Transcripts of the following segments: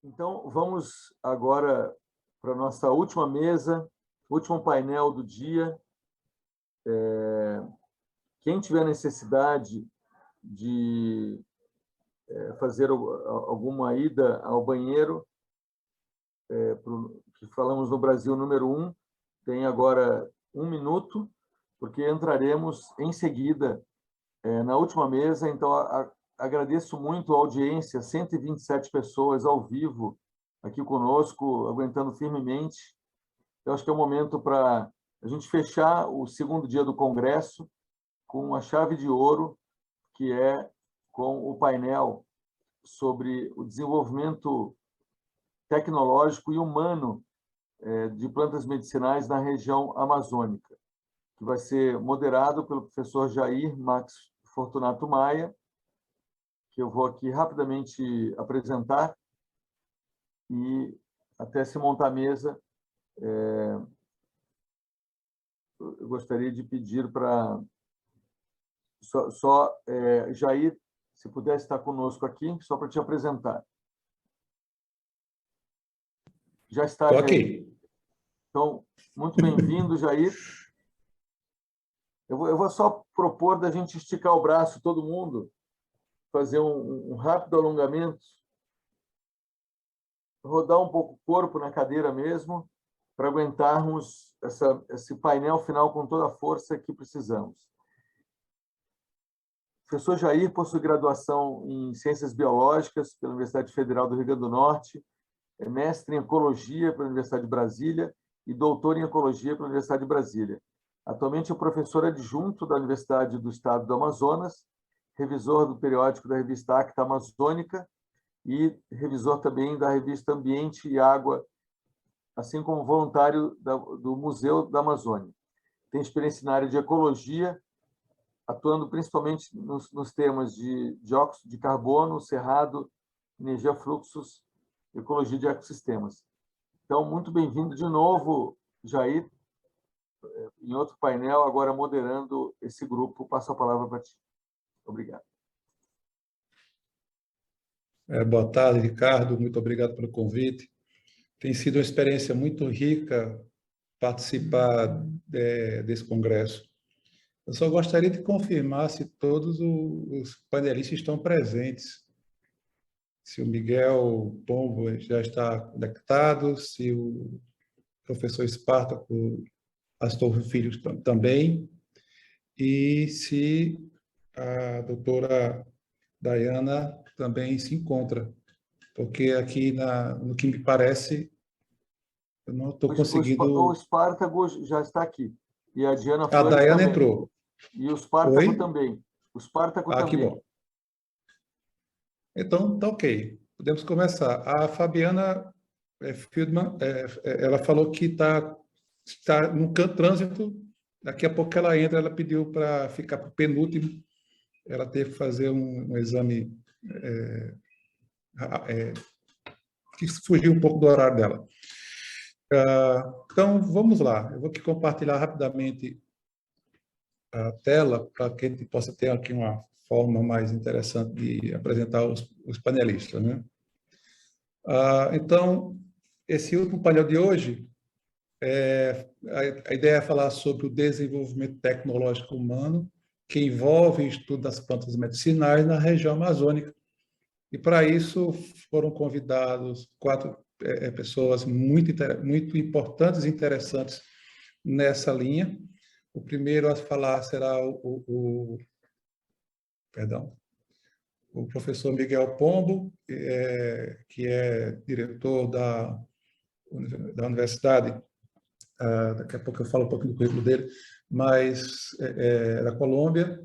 Então, vamos agora para a nossa última mesa, último painel do dia. Quem tiver necessidade de fazer alguma ida ao banheiro, que falamos no Brasil número 1, tem agora 1 minuto, porque entraremos em seguida na última mesa. Então, agradeço muito a audiência, 127 pessoas ao vivo aqui conosco, aguentando firmemente. Eu acho que é o momento para a gente fechar o segundo dia do Congresso com a chave de ouro, que é com o painel sobre o desenvolvimento tecnológico e humano de plantas medicinais na região amazônica, que vai ser moderado pelo professor Jair Max Fortunato Maia, que eu vou aqui rapidamente apresentar, e até se montar a mesa, eu gostaria de pedir para Jair, se pudesse estar conosco aqui, só para te apresentar. Já está, Tô Jair. aqui. Então, muito bem-vindo, Jair. Eu vou só propor da gente esticar o braço, todo mundo, fazer um rápido alongamento, rodar um pouco o corpo na cadeira mesmo, para aguentarmos esse painel final com toda a força que precisamos. O professor Jair possui graduação em Ciências Biológicas pela Universidade Federal do Rio Grande do Norte, é mestre em Ecologia pela Universidade de Brasília e doutor em Ecologia pela Universidade de Brasília. Atualmente é professor adjunto da Universidade do Estado do Amazonas, revisor do periódico da revista Acta Amazônica e revisor também da revista Ambiente e Água, assim como voluntário do Museu da Amazônia. Tem experiência na área de ecologia, atuando principalmente nos temas de dióxido de carbono, cerrado, energia, fluxos, ecologia de ecossistemas. Então, muito bem-vindo de novo, Jair, em outro painel, agora moderando esse grupo. Passo a palavra para ti. Obrigado. Boa tarde, Ricardo. Muito obrigado pelo convite. Tem sido uma experiência muito rica participar desse congresso. Eu só gostaria de confirmar se todos os panelistas estão presentes. Se o Miguel Pombo já está conectado, se o professor Espartaco Astolfo Filho também, e se a doutora Dayana também se encontra, porque aqui, no que me parece, eu não estou conseguindo... O Espartaco já está aqui, e a Diana A Flores Dayana também. entrou. E o Espartaco Oi? também. O Espartaco Que também. bom. Então, tá ok. Podemos começar. A Fabiana Fieldman, ela falou que está no trânsito. Daqui a pouco ela entra. Ela pediu para ficar para o penúltimo. Ela teve que fazer um exame que fugiu um pouco do horário dela. Então, vamos lá. Eu vou aqui compartilhar rapidamente a tela para que a gente possa ter aqui uma forma mais interessante de apresentar os panelistas, né? Então, esse último painel de hoje, a ideia é falar sobre o desenvolvimento tecnológico humano que envolve o estudo das plantas medicinais na região amazônica. E, para isso, foram convidados 4 pessoas muito importantes e interessantes nessa linha. O primeiro a falar será o professor Miguel Pombo, que é diretor da universidade, daqui a pouco eu falo um pouquinho do currículo dele, mas da Colômbia.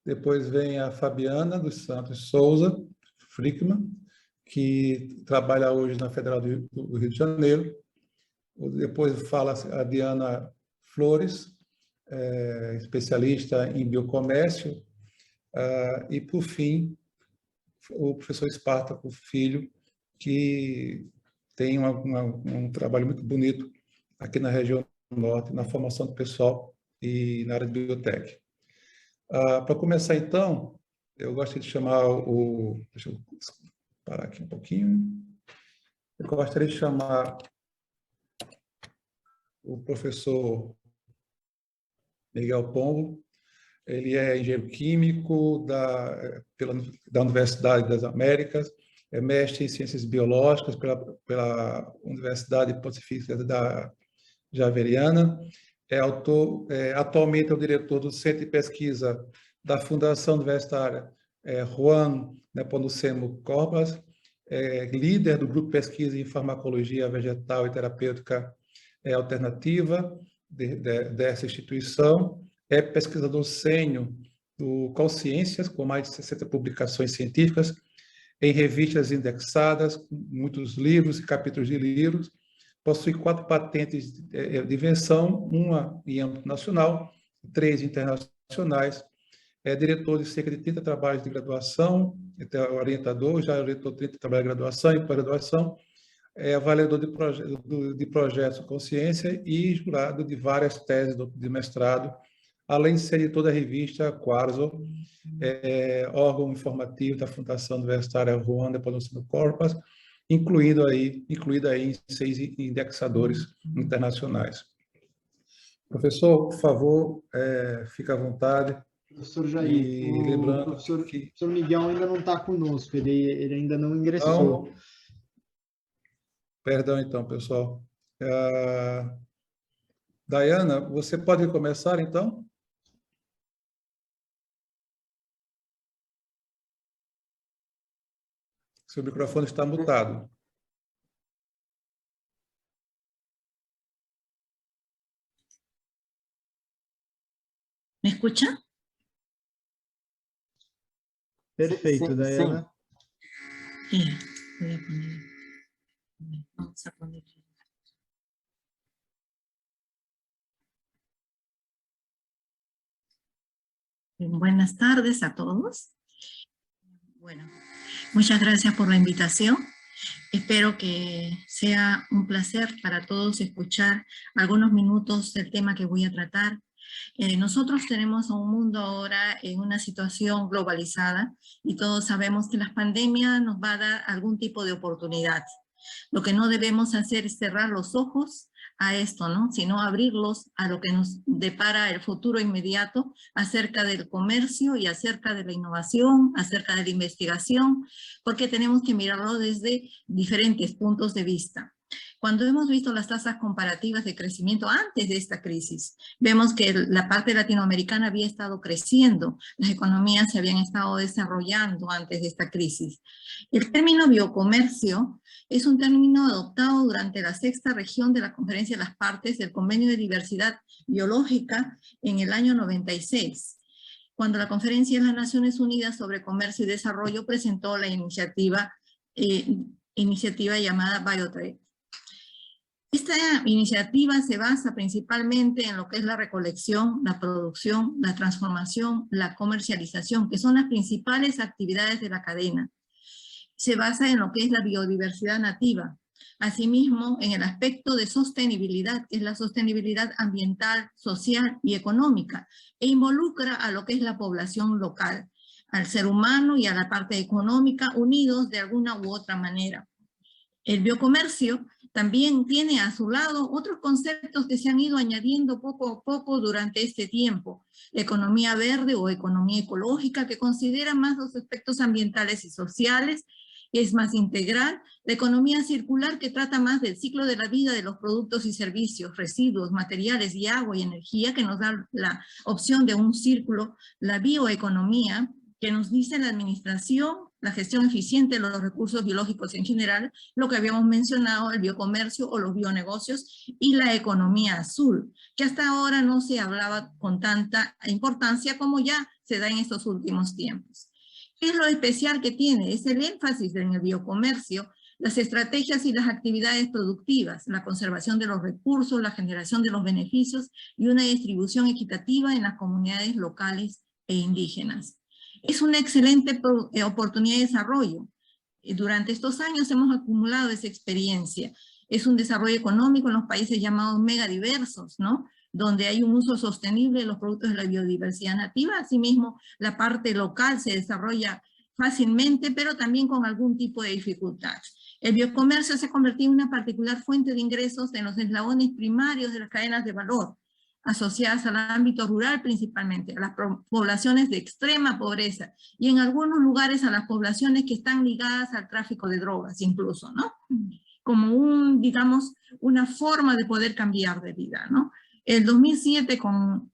Depois vem a Fabiana dos Santos Souza Frickman, que trabalha hoje na Federal do Rio de Janeiro. Depois fala a Diana Flores, especialista em biocomércio. E, por fim, o professor Espartaco Filho, que tem um trabalho muito bonito aqui na região norte, na formação do pessoal e na área de biotech. Para começar, então, eu gostaria de chamar deixa eu parar aqui um pouquinho. Eu gostaria de chamar o professor Miguel Pombo. Ele é engenheiro químico da Universidade das Américas, é mestre em ciências biológicas pela Universidade Pontifícia da Javeriana, atualmente é o diretor do Centro de Pesquisa da Fundação Universitária Juan Nepomuceno Corbas, líder do Grupo de Pesquisa em Farmacologia Vegetal e Terapêutica Alternativa dessa instituição, é pesquisador sênior do Colciências, com mais de 60 publicações científicas, em revistas indexadas, muitos livros e capítulos de livros, possui 4 patentes de invenção, uma em âmbito nacional, 3 internacionais, é diretor de cerca de 30 trabalhos de graduação, orientador, já orientou 30 trabalhos de graduação e pós-graduação, é avaliador de projetos com ciência e jurado de várias teses de mestrado, além de ser editor da revista Quarzo, órgão informativo da Fundação Universitária Juan Nepomuceno Corbas, incluída aí em 6 indexadores internacionais. Professor, por favor, fique à vontade. Professor Jair, o professor Miguel ainda não está conosco, ele ainda não ingressou. Não. Perdão, então, pessoal. Dayana, você pode começar, então? Seu microfone está mutado. ¿Me escucha? Perfeito, Dayana. Voy a poner. Vamos a poner. Buenas tardes a todos. Bueno, muchas gracias por la invitación. Espero que sea un placer para todos escuchar algunos minutos del tema que voy a tratar. Nosotros tenemos un mundo ahora en una situación globalizada y todos sabemos que la pandemia nos va a dar algún tipo de oportunidad. Lo que no debemos hacer es cerrar los ojos a esto, ¿no? Sino abrirlos a lo que nos depara el futuro inmediato acerca del comercio y acerca de la innovación, acerca de la investigación, porque tenemos que mirarlo desde diferentes puntos de vista. Cuando hemos visto las tasas comparativas de crecimiento antes de esta crisis, vemos que la parte latinoamericana había estado creciendo, las economías se habían estado desarrollando antes de esta crisis. El término biocomercio es un término adoptado durante la 6ª región de la Conferencia de las Partes del Convenio de Diversidad Biológica en el año 96, cuando la Conferencia de las Naciones Unidas sobre Comercio y Desarrollo presentó la iniciativa llamada Biotrade. Esta iniciativa se basa principalmente en lo que es la recolección, la producción, la transformación, la comercialización, que son las principales actividades de la cadena. Se basa en lo que es la biodiversidad nativa. Asimismo, en el aspecto de sostenibilidad, que es la sostenibilidad ambiental, social y económica, e involucra a lo que es la población local, al ser humano y a la parte económica unidos de alguna u otra manera. El biocomercio también tiene a su lado otros conceptos que se han ido añadiendo poco a poco durante este tiempo. La economía verde o economía ecológica, que considera más los aspectos ambientales y sociales, es más integral. La economía circular, que trata más del ciclo de la vida de los productos y servicios, residuos, materiales y agua y energía, que nos da la opción de un círculo. La bioeconomía, que nos dice la administración, la gestión eficiente de los recursos biológicos en general, lo que habíamos mencionado, el biocomercio o los bionegocios, y la economía azul, que hasta ahora no se hablaba con tanta importancia como ya se da en estos últimos tiempos. ¿Qué es lo especial que tiene? Es el énfasis en el biocomercio, las estrategias y las actividades productivas, la conservación de los recursos, la generación de los beneficios y una distribución equitativa en las comunidades locales e indígenas. Es una excelente oportunidad de desarrollo. Durante estos años hemos acumulado esa experiencia. Es un desarrollo económico en los países llamados megadiversos, ¿no? Donde hay un uso sostenible de los productos de la biodiversidad nativa. Asimismo, la parte local se desarrolla fácilmente, pero también con algún tipo de dificultad. El biocomercio se ha convertido en una particular fuente de ingresos en los eslabones primarios de las cadenas de valor, asociadas al ámbito rural principalmente, a las poblaciones de extrema pobreza, y en algunos lugares a las poblaciones que están ligadas al tráfico de drogas incluso, ¿no? Como digamos, una forma de poder cambiar de vida, ¿no? El 2007 con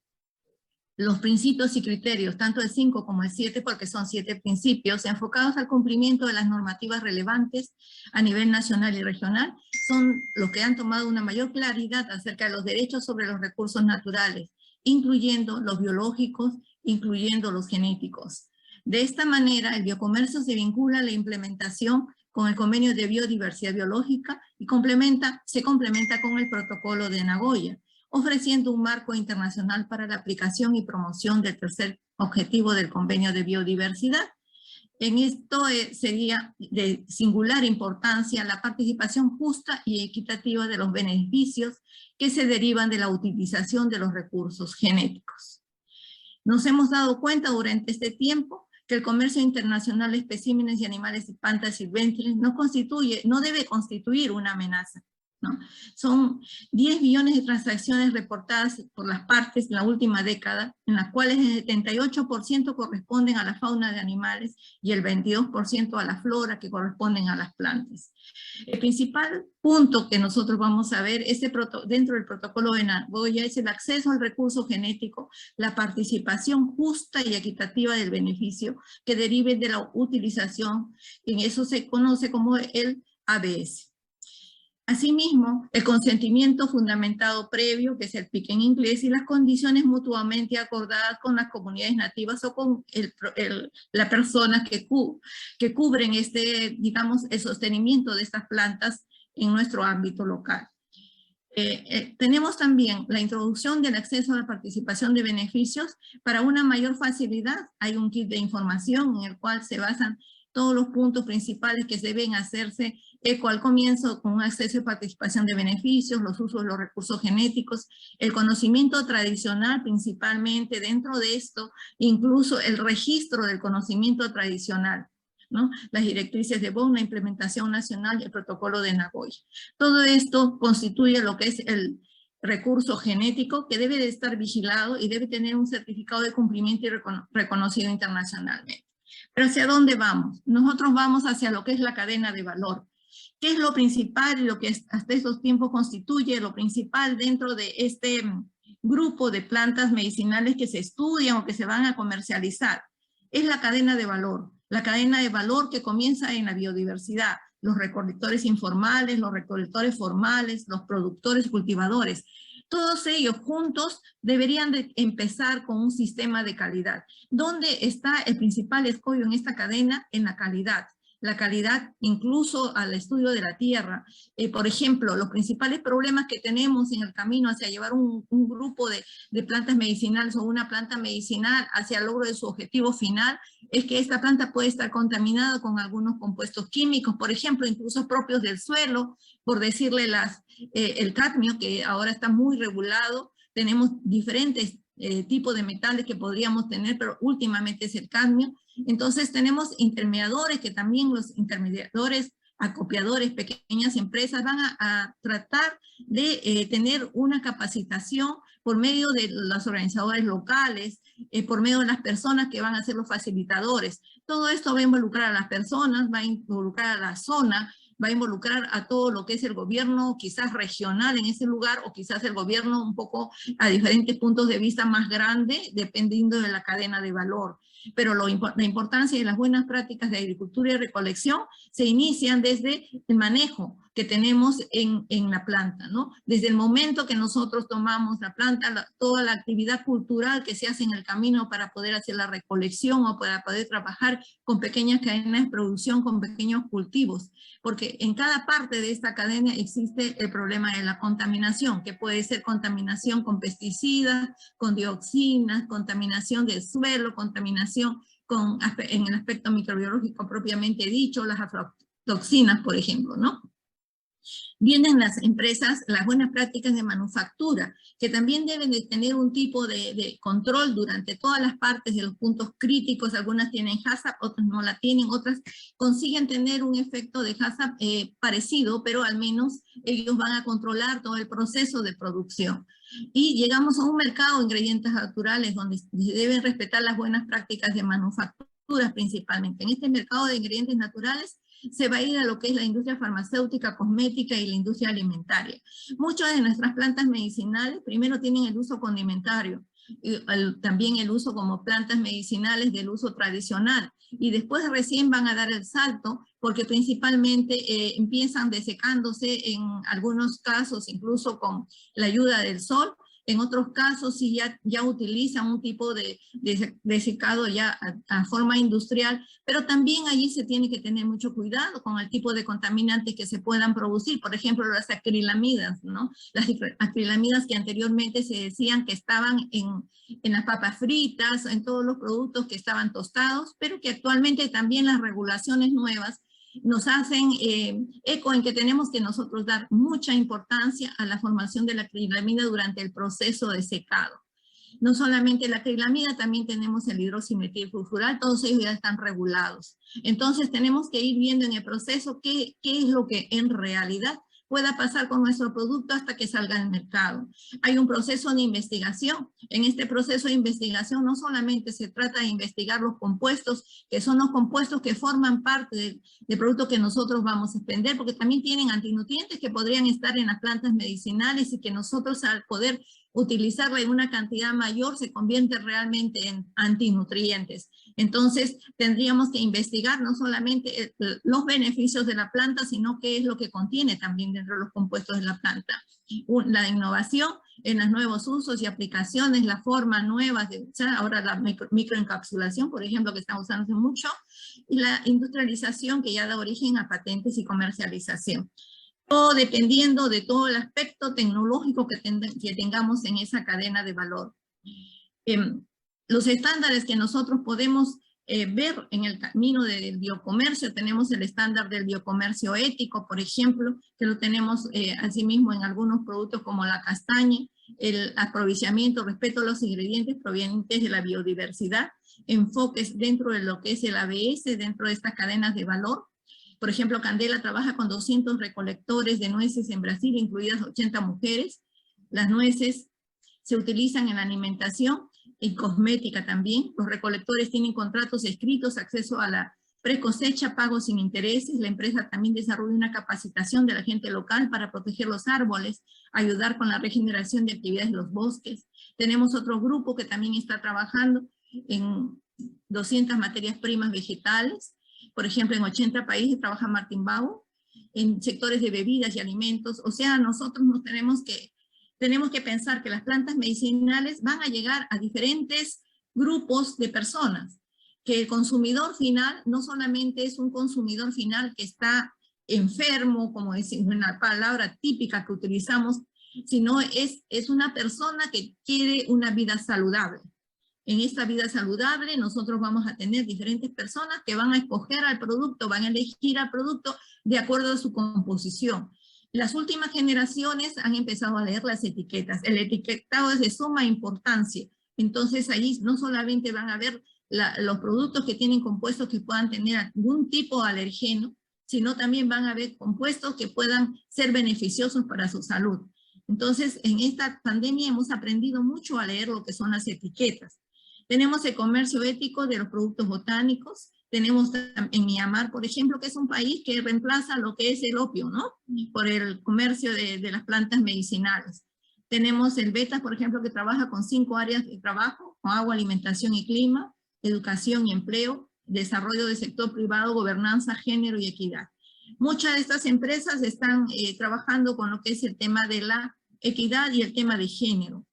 los principios y criterios, tanto el 5 como el 7, porque son 7 principios, enfocados al cumplimiento de las normativas relevantes a nivel nacional y regional, son los que han tomado una mayor claridad acerca de los derechos sobre los recursos naturales, incluyendo los biológicos, incluyendo los genéticos. De esta manera, el biocomercio se vincula a la implementación con el Convenio de Biodiversidad Biológica y se complementa con el Protocolo de Nagoya, ofreciendo un marco internacional para la aplicación y promoción del tercer objetivo del Convenio de Biodiversidad. En esto sería de singular importancia la participación justa y equitativa de los beneficios que se derivan de la utilización de los recursos genéticos. Nos hemos dado cuenta durante este tiempo que el comercio internacional de especímenes y animales y plantas silvestres no debe constituir una amenaza, ¿no? Son 10 billones de transacciones reportadas por las partes en la última década, en las cuales el 78% corresponden a la fauna de animales y el 22% a la flora, que corresponden a las plantas. El principal punto que nosotros vamos a ver dentro del protocolo de Nagoya es el acceso al recurso genético, la participación justa y equitativa del beneficio que derive de la utilización, en eso se conoce como el ABS. Asimismo, el consentimiento fundamentado previo, que es el PIC en inglés, y las condiciones mutuamente acordadas con las comunidades nativas o con las personas que cubren digamos, el sostenimiento de estas plantas en nuestro ámbito local. Tenemos también la introducción del acceso a la participación de beneficios. Para una mayor facilidad, hay un kit de información en el cual se basan todos los puntos principales que deben hacerse eco al comienzo, con un acceso y participación de beneficios, los usos de los recursos genéticos, el conocimiento tradicional principalmente dentro de esto, incluso el registro del conocimiento tradicional, ¿no? Las directrices de Bonn, la implementación nacional y el protocolo de Nagoya. Todo esto constituye lo que es el recurso genético que debe de estar vigilado y debe tener un certificado de cumplimiento y reconocido internacionalmente. Pero ¿hacia dónde vamos? Nosotros vamos hacia lo que es la cadena de valor. ¿Qué es lo principal y lo que hasta estos tiempos constituye lo principal dentro de este grupo de plantas medicinales que se estudian o que se van a comercializar? Es la cadena de valor. La cadena de valor que comienza en la biodiversidad. Los recolectores informales, los recolectores formales, los productores y cultivadores. Todos ellos juntos deberían de empezar con un sistema de calidad. ¿Dónde está el principal escollo en esta cadena? En la calidad. La calidad incluso al estudio de la tierra. Por ejemplo, los principales problemas que tenemos en el camino hacia llevar un grupo de plantas medicinales o una planta medicinal hacia el logro de su objetivo final es que esta planta puede estar contaminada con algunos compuestos químicos, por ejemplo, incluso propios del suelo, por decirle el cadmio, que ahora está muy regulado. Tenemos diferentes tipos de metales que podríamos tener, pero últimamente es el cadmio. Entonces tenemos intermediadores, que también los intermediadores, acopiadores, pequeñas empresas van a tratar de tener una capacitación por medio de los organizadores locales, por medio de las personas que van a ser los facilitadores. Todo esto va a involucrar a las personas, va a involucrar a la zona, va a involucrar a todo lo que es el gobierno, quizás regional en ese lugar, o quizás el gobierno un poco a diferentes puntos de vista más grande, dependiendo de la cadena de valor. Pero la importancia de las buenas prácticas de agricultura y recolección se inician desde el manejo que tenemos en la planta, ¿no? Desde el momento que nosotros tomamos la planta, toda la actividad cultural que se hace en el camino para poder hacer la recolección o para poder trabajar con pequeñas cadenas de producción, con pequeños cultivos, porque en cada parte de esta cadena existe el problema de la contaminación, que puede ser contaminación con pesticidas, con dioxinas, contaminación del suelo, contaminación en el aspecto microbiológico propiamente dicho, las aflatoxinas, por ejemplo, ¿no? Vienen las empresas, las buenas prácticas de manufactura, que también deben de tener un tipo de control durante todas las partes de los puntos críticos. Algunas tienen HACCP, otras no la tienen, otras consiguen tener un efecto de HACCP parecido, pero al menos ellos van a controlar todo el proceso de producción. Y llegamos a un mercado de ingredientes naturales donde se deben respetar las buenas prácticas de manufactura principalmente. En este mercado de ingredientes naturales se va a ir a lo que es la industria farmacéutica, cosmética y la industria alimentaria. Muchas de nuestras plantas medicinales primero tienen el uso condimentario, también el uso como plantas medicinales del uso tradicional, y después recién van a dar el salto porque principalmente empiezan desecándose en algunos casos incluso con la ayuda del sol. En otros casos sí ya utilizan un tipo de secado ya a forma industrial, pero también allí se tiene que tener mucho cuidado con el tipo de contaminantes que se puedan producir. Por ejemplo, las acrilamidas, ¿no? Las acrilamidas que anteriormente se decían que estaban en las papas fritas, en todos los productos que estaban tostados, pero que actualmente también las regulaciones nuevas nos hacen eco en que tenemos que nosotros dar mucha importancia a la formación de la acrilamida durante el proceso de secado. No solamente la acrilamida, también tenemos el hidroximetilfurfural, todos ellos ya están regulados. Entonces tenemos que ir viendo en el proceso qué es lo que en realidad pueda pasar con nuestro producto hasta que salga al mercado. Hay un proceso de investigación. En este proceso de investigación no solamente se trata de investigar los compuestos, que son los compuestos que forman parte del producto que nosotros vamos a expender, porque también tienen antinutrientes que podrían estar en las plantas medicinales y que nosotros al poder utilizarla en una cantidad mayor se convierte realmente en antinutrientes. Entonces tendríamos que investigar no solamente los beneficios de la planta, sino qué es lo que contiene también dentro de los compuestos de la planta. La innovación en los nuevos usos y aplicaciones, la forma nueva de usar, ahora la microencapsulación, por ejemplo, que está usándose mucho, y la industrialización que ya da origen a patentes y comercialización. Todo dependiendo de todo el aspecto tecnológico que tengamos en esa cadena de valor. Los estándares que nosotros podemos ver en el camino del biocomercio, tenemos el estándar del biocomercio ético, por ejemplo, que lo tenemos asimismo en algunos productos como la castaña, el aprovisionamiento, respeto a los ingredientes provenientes de la biodiversidad, enfoques dentro de lo que es el ABS, dentro de estas cadenas de valor. Por ejemplo, Candela trabaja con 200 recolectores de nueces en Brasil, incluidas 80 mujeres. Las nueces se utilizan en la alimentación y cosmética también. Los recolectores tienen contratos escritos, acceso a la precosecha, pagos sin intereses. La empresa también desarrolla una capacitación de la gente local para proteger los árboles, ayudar con la regeneración de actividades de los bosques. Tenemos otro grupo que también está trabajando en 200 materias primas vegetales. Por ejemplo, en 80 países trabaja Martin Bau, en sectores de bebidas y alimentos. O sea, nosotros nos tenemos que pensar que las plantas medicinales van a llegar a diferentes grupos de personas, que el consumidor final no solamente es un consumidor final que está enfermo, como es una palabra típica que utilizamos, sino es una persona que quiere una vida saludable. En esta vida saludable nosotros vamos a tener diferentes personas que van a escoger al producto, van a elegir al producto de acuerdo a su composición. Las últimas generaciones han empezado a leer las etiquetas. El etiquetado es de suma importancia. Entonces allí no solamente van a ver los productos que tienen compuestos que puedan tener algún tipo de alergeno, sino también van a ver compuestos que puedan ser beneficiosos para su salud. Entonces en esta pandemia hemos aprendido mucho a leer lo que son las etiquetas. Tenemos el comercio ético de los productos botánicos. Tenemos en Myanmar, por ejemplo, que es un país que reemplaza lo que es el opio, ¿no? Por el comercio de las plantas medicinales. Tenemos el BETA, por ejemplo, que trabaja con 5 áreas de trabajo: agua, alimentación y clima, educación y empleo, desarrollo del sector privado, gobernanza, género y equidad. Muchas de estas empresas están trabajando con lo que es el tema de la equidad y el tema de género.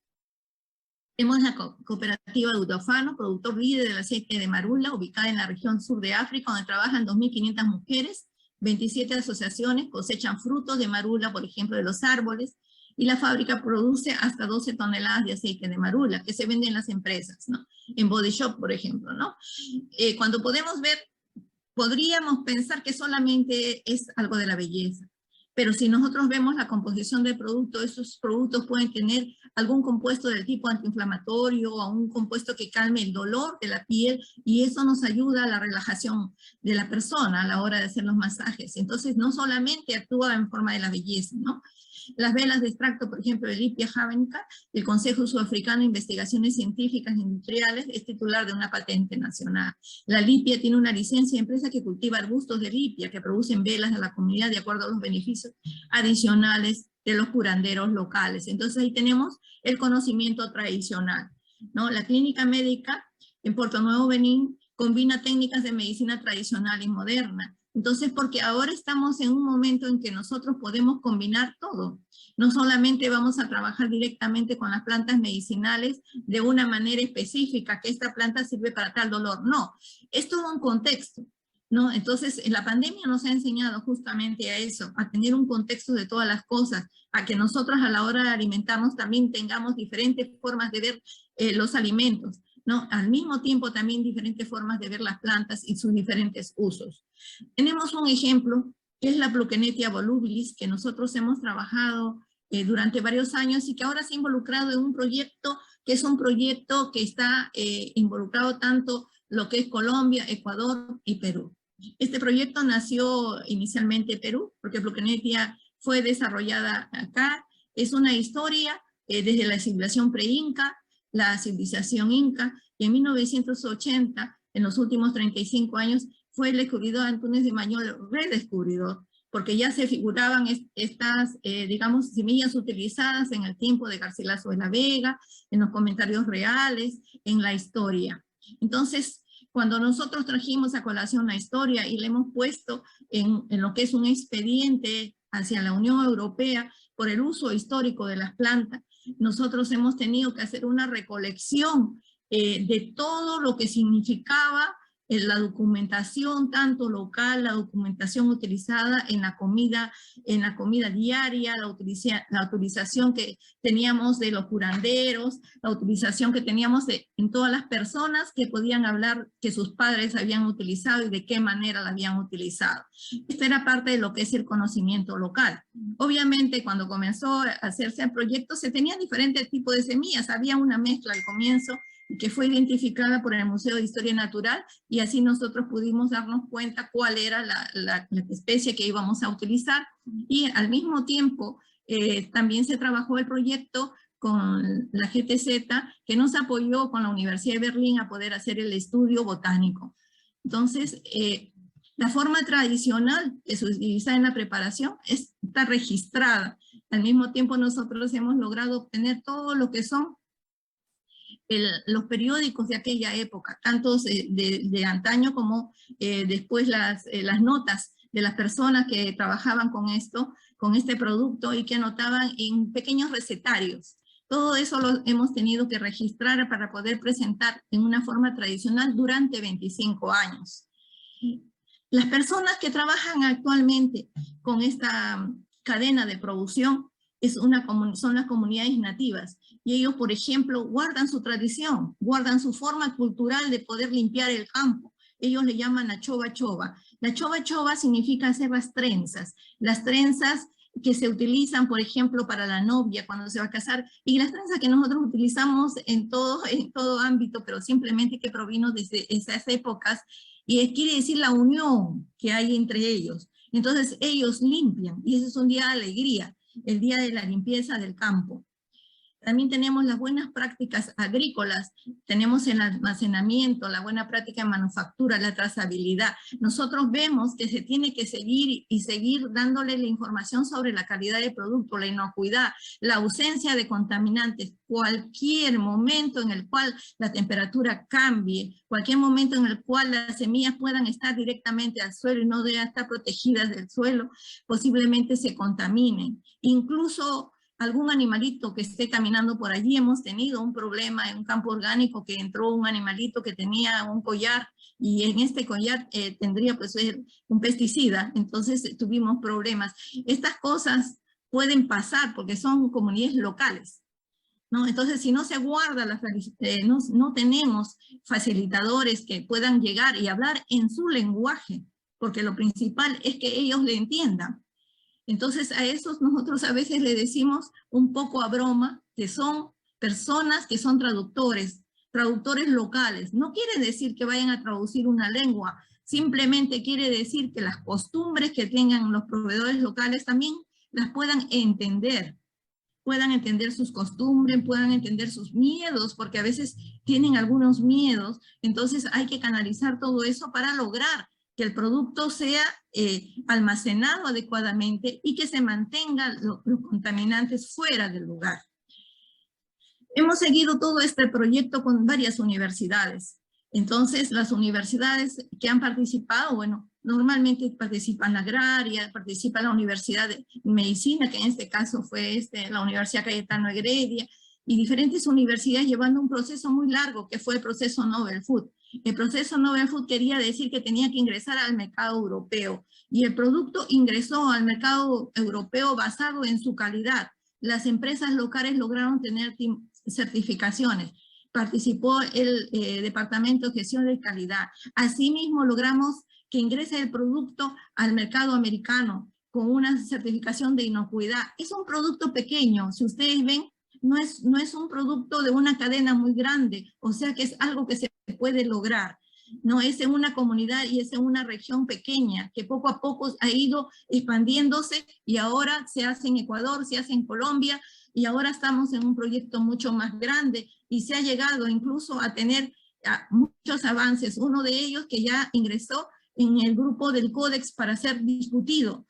Tenemos la cooperativa de Udofano, productor líder del aceite de marula, ubicada en la región sur de África, donde trabajan 2.500 mujeres, 27 asociaciones cosechan frutos de marula, por ejemplo, de los árboles, y la fábrica produce hasta 12 toneladas de aceite de marula, que se vende en las empresas, ¿no? En Body Shop, por ejemplo, ¿no? Cuando podemos ver, podríamos pensar que solamente es algo de la belleza, Pero si nosotros vemos la composición del producto, esos productos pueden tener algún compuesto del tipo antiinflamatorio o un compuesto que calme el dolor de la piel, y eso nos ayuda a la relajación de la persona a la hora de hacer los masajes. Entonces, no solamente actúa en forma de la belleza, ¿no? Las velas de extracto, por ejemplo, de Lipia javenica, el Consejo Sudafricano de Investigaciones Científicas e Industriales es titular de una patente nacional. La Lipia tiene una licencia de empresa que cultiva arbustos de Lipia, que producen velas a la comunidad de acuerdo a los beneficios adicionales de los curanderos locales. Entonces ahí tenemos el conocimiento tradicional, ¿no? La clínica médica en Puerto Nuevo, Benín, combina técnicas de medicina tradicional y moderna. Entonces, porque ahora estamos en un momento en que nosotros podemos combinar todo. No solamente vamos a trabajar directamente con las plantas medicinales de una manera específica, que esta planta sirve para tal dolor. No, es todo un contexto, ¿no? Entonces, la pandemia nos ha enseñado justamente a eso, a tener un contexto de todas las cosas, a que nosotros a la hora de alimentarnos también tengamos diferentes formas de ver los alimentos, ¿no? Al mismo tiempo también diferentes formas de ver las plantas y sus diferentes usos. Tenemos un ejemplo, que es la Plukenetia volubilis, que nosotros hemos trabajado durante varios años y que ahora se ha involucrado en un proyecto, que es un proyecto que está involucrado tanto lo que es Colombia, Ecuador y Perú. Este proyecto nació inicialmente en Perú, porque Plukenetia fue desarrollada acá. Es una historia desde la civilización pre-inca, la civilización inca, y en 1980, en los últimos 35 años, fue el descubridor Antúnez de Mañol redescubridor, porque ya se figuraban estas, digamos, semillas utilizadas en el tiempo de Garcilaso de la Vega, en los comentarios reales, en la historia. Entonces, cuando nosotros trajimos a colación la historia y le hemos puesto en lo que es un expediente hacia la Unión Europea por el uso histórico de las plantas, nosotros hemos tenido que hacer una recolección de todo lo que significaba la documentación, tanto local, la documentación utilizada en la comida diaria, la utilización que teníamos de los curanderos, la utilización que teníamos en todas las personas que podían hablar que sus padres habían utilizado y de qué manera la habían utilizado. Esta era parte de lo que es el conocimiento local. Obviamente, cuando comenzó a hacerse el proyecto, se tenían diferentes tipos de semillas. Había una mezcla al comienzo que fue identificada por el Museo de Historia Natural, y así nosotros pudimos darnos cuenta cuál era la especie que íbamos a utilizar, y al mismo tiempo también se trabajó el proyecto con la GTZ, que nos apoyó con la Universidad de Berlín a poder hacer el estudio botánico. Entonces, la forma tradicional que se utiliza en la preparación está registrada. Al mismo tiempo nosotros hemos logrado obtener todo lo que son los periódicos de aquella época, tanto de antaño como después las notas de las personas que trabajaban con este producto y que anotaban en pequeños recetarios. Todo eso lo hemos tenido que registrar para poder presentar en una forma tradicional durante 25 años. Las personas que trabajan actualmente con esta cadena de producción son las comunidades nativas, y ellos, por ejemplo, guardan su tradición, guardan su forma cultural de poder limpiar el campo. Ellos le llaman la choba choba. La choba choba significa hacer las trenzas que se utilizan, por ejemplo, para la novia cuando se va a casar, y las trenzas que nosotros utilizamos en todo ámbito, pero simplemente que provino desde esas épocas, y quiere decir la unión que hay entre ellos. Entonces ellos limpian, y ese es un día de alegría, el día de la limpieza del campo. También tenemos las buenas prácticas agrícolas, tenemos el almacenamiento, la buena práctica en manufactura, la trazabilidad. Nosotros vemos que se tiene que seguir dándole la información sobre la calidad del producto, la inocuidad, la ausencia de contaminantes, cualquier momento en el cual la temperatura cambie, cualquier momento en el cual las semillas puedan estar directamente al suelo y no deban estar protegidas del suelo, posiblemente se contaminen. Incluso algún animalito que esté caminando por allí. Hemos tenido un problema en un campo orgánico que entró un animalito que tenía un collar, y en este collar tendría pues un pesticida, entonces tuvimos problemas. Estas cosas pueden pasar porque son comunidades locales, ¿no? Entonces, si no se guarda, no tenemos facilitadores que puedan llegar y hablar en su lenguaje, porque lo principal es que ellos le entiendan. Entonces a esos nosotros a veces le decimos un poco a broma que son personas que son traductores locales. No quiere decir que vayan a traducir una lengua, simplemente quiere decir que las costumbres que tengan los proveedores locales también las puedan entender sus costumbres, puedan entender sus miedos, porque a veces tienen algunos miedos, entonces hay que canalizar todo eso para lograr que el producto sea almacenado adecuadamente y que se mantengan los contaminantes fuera del lugar. Hemos seguido todo este proyecto con varias universidades. Entonces, las universidades que han participado, bueno, normalmente participan la agraria, participa la Universidad de Medicina, que en este caso fue la Universidad Cayetano Heredia, y diferentes universidades llevando un proceso muy largo, que fue el proceso Novel Food. El proceso Novel Food quería decir que tenía que ingresar al mercado europeo, y el producto ingresó al mercado europeo basado en su calidad. Las empresas locales lograron tener certificaciones. Participó el Departamento de Gestión de Calidad. Asimismo, logramos que ingrese el producto al mercado americano con una certificación de inocuidad. Es un producto pequeño, si ustedes ven, no es un producto de una cadena muy grande, o sea que es algo que se puede lograr. No es en una comunidad y es en una región pequeña que poco a poco ha ido expandiéndose y ahora se hace en Ecuador, se hace en Colombia, y ahora estamos en un proyecto mucho más grande y se ha llegado incluso a tener muchos avances. Uno de ellos que ya ingresó en el grupo del Códex para ser discutido.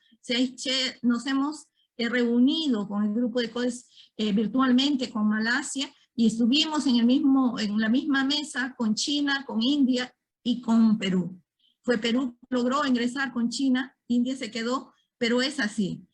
Nos hemos reunido con el grupo de Códex virtualmente con Malasia y estuvimos en la misma mesa con China, con India y con Perú. Perú logró ingresar con China, India se quedó, pero es así.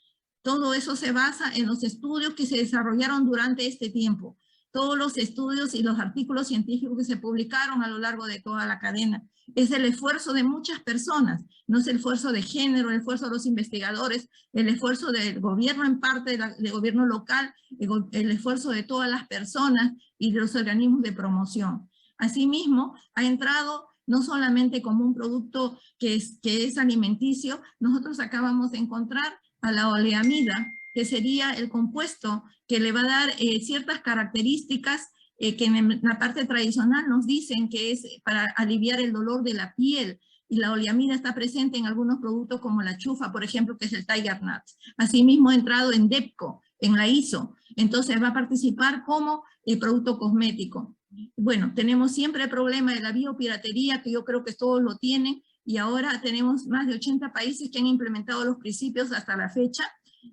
Todo eso se basa en los estudios que se desarrollaron durante este tiempo. Todos los estudios y los artículos científicos que se publicaron a lo largo de toda la cadena. Es el esfuerzo de muchas personas, no es el esfuerzo de género, el esfuerzo de los investigadores, el esfuerzo del gobierno en parte, del gobierno local, el esfuerzo de todas las personas y de los organismos de promoción. Asimismo, ha entrado no solamente como un producto que es alimenticio, nosotros acabamos de encontrar a la oleamida, que sería el compuesto que le va a dar ciertas características que en la parte tradicional nos dicen que es para aliviar el dolor de la piel, y la oleamida está presente en algunos productos como la chufa, por ejemplo, que es el Tiger Nut. Asimismo ha entrado en DEPCO, en la ISO, entonces va a participar como producto cosmético. Bueno, tenemos siempre el problema de la biopiratería, que yo creo que todos lo tienen, y ahora tenemos más de 80 países que han implementado los principios hasta la fecha,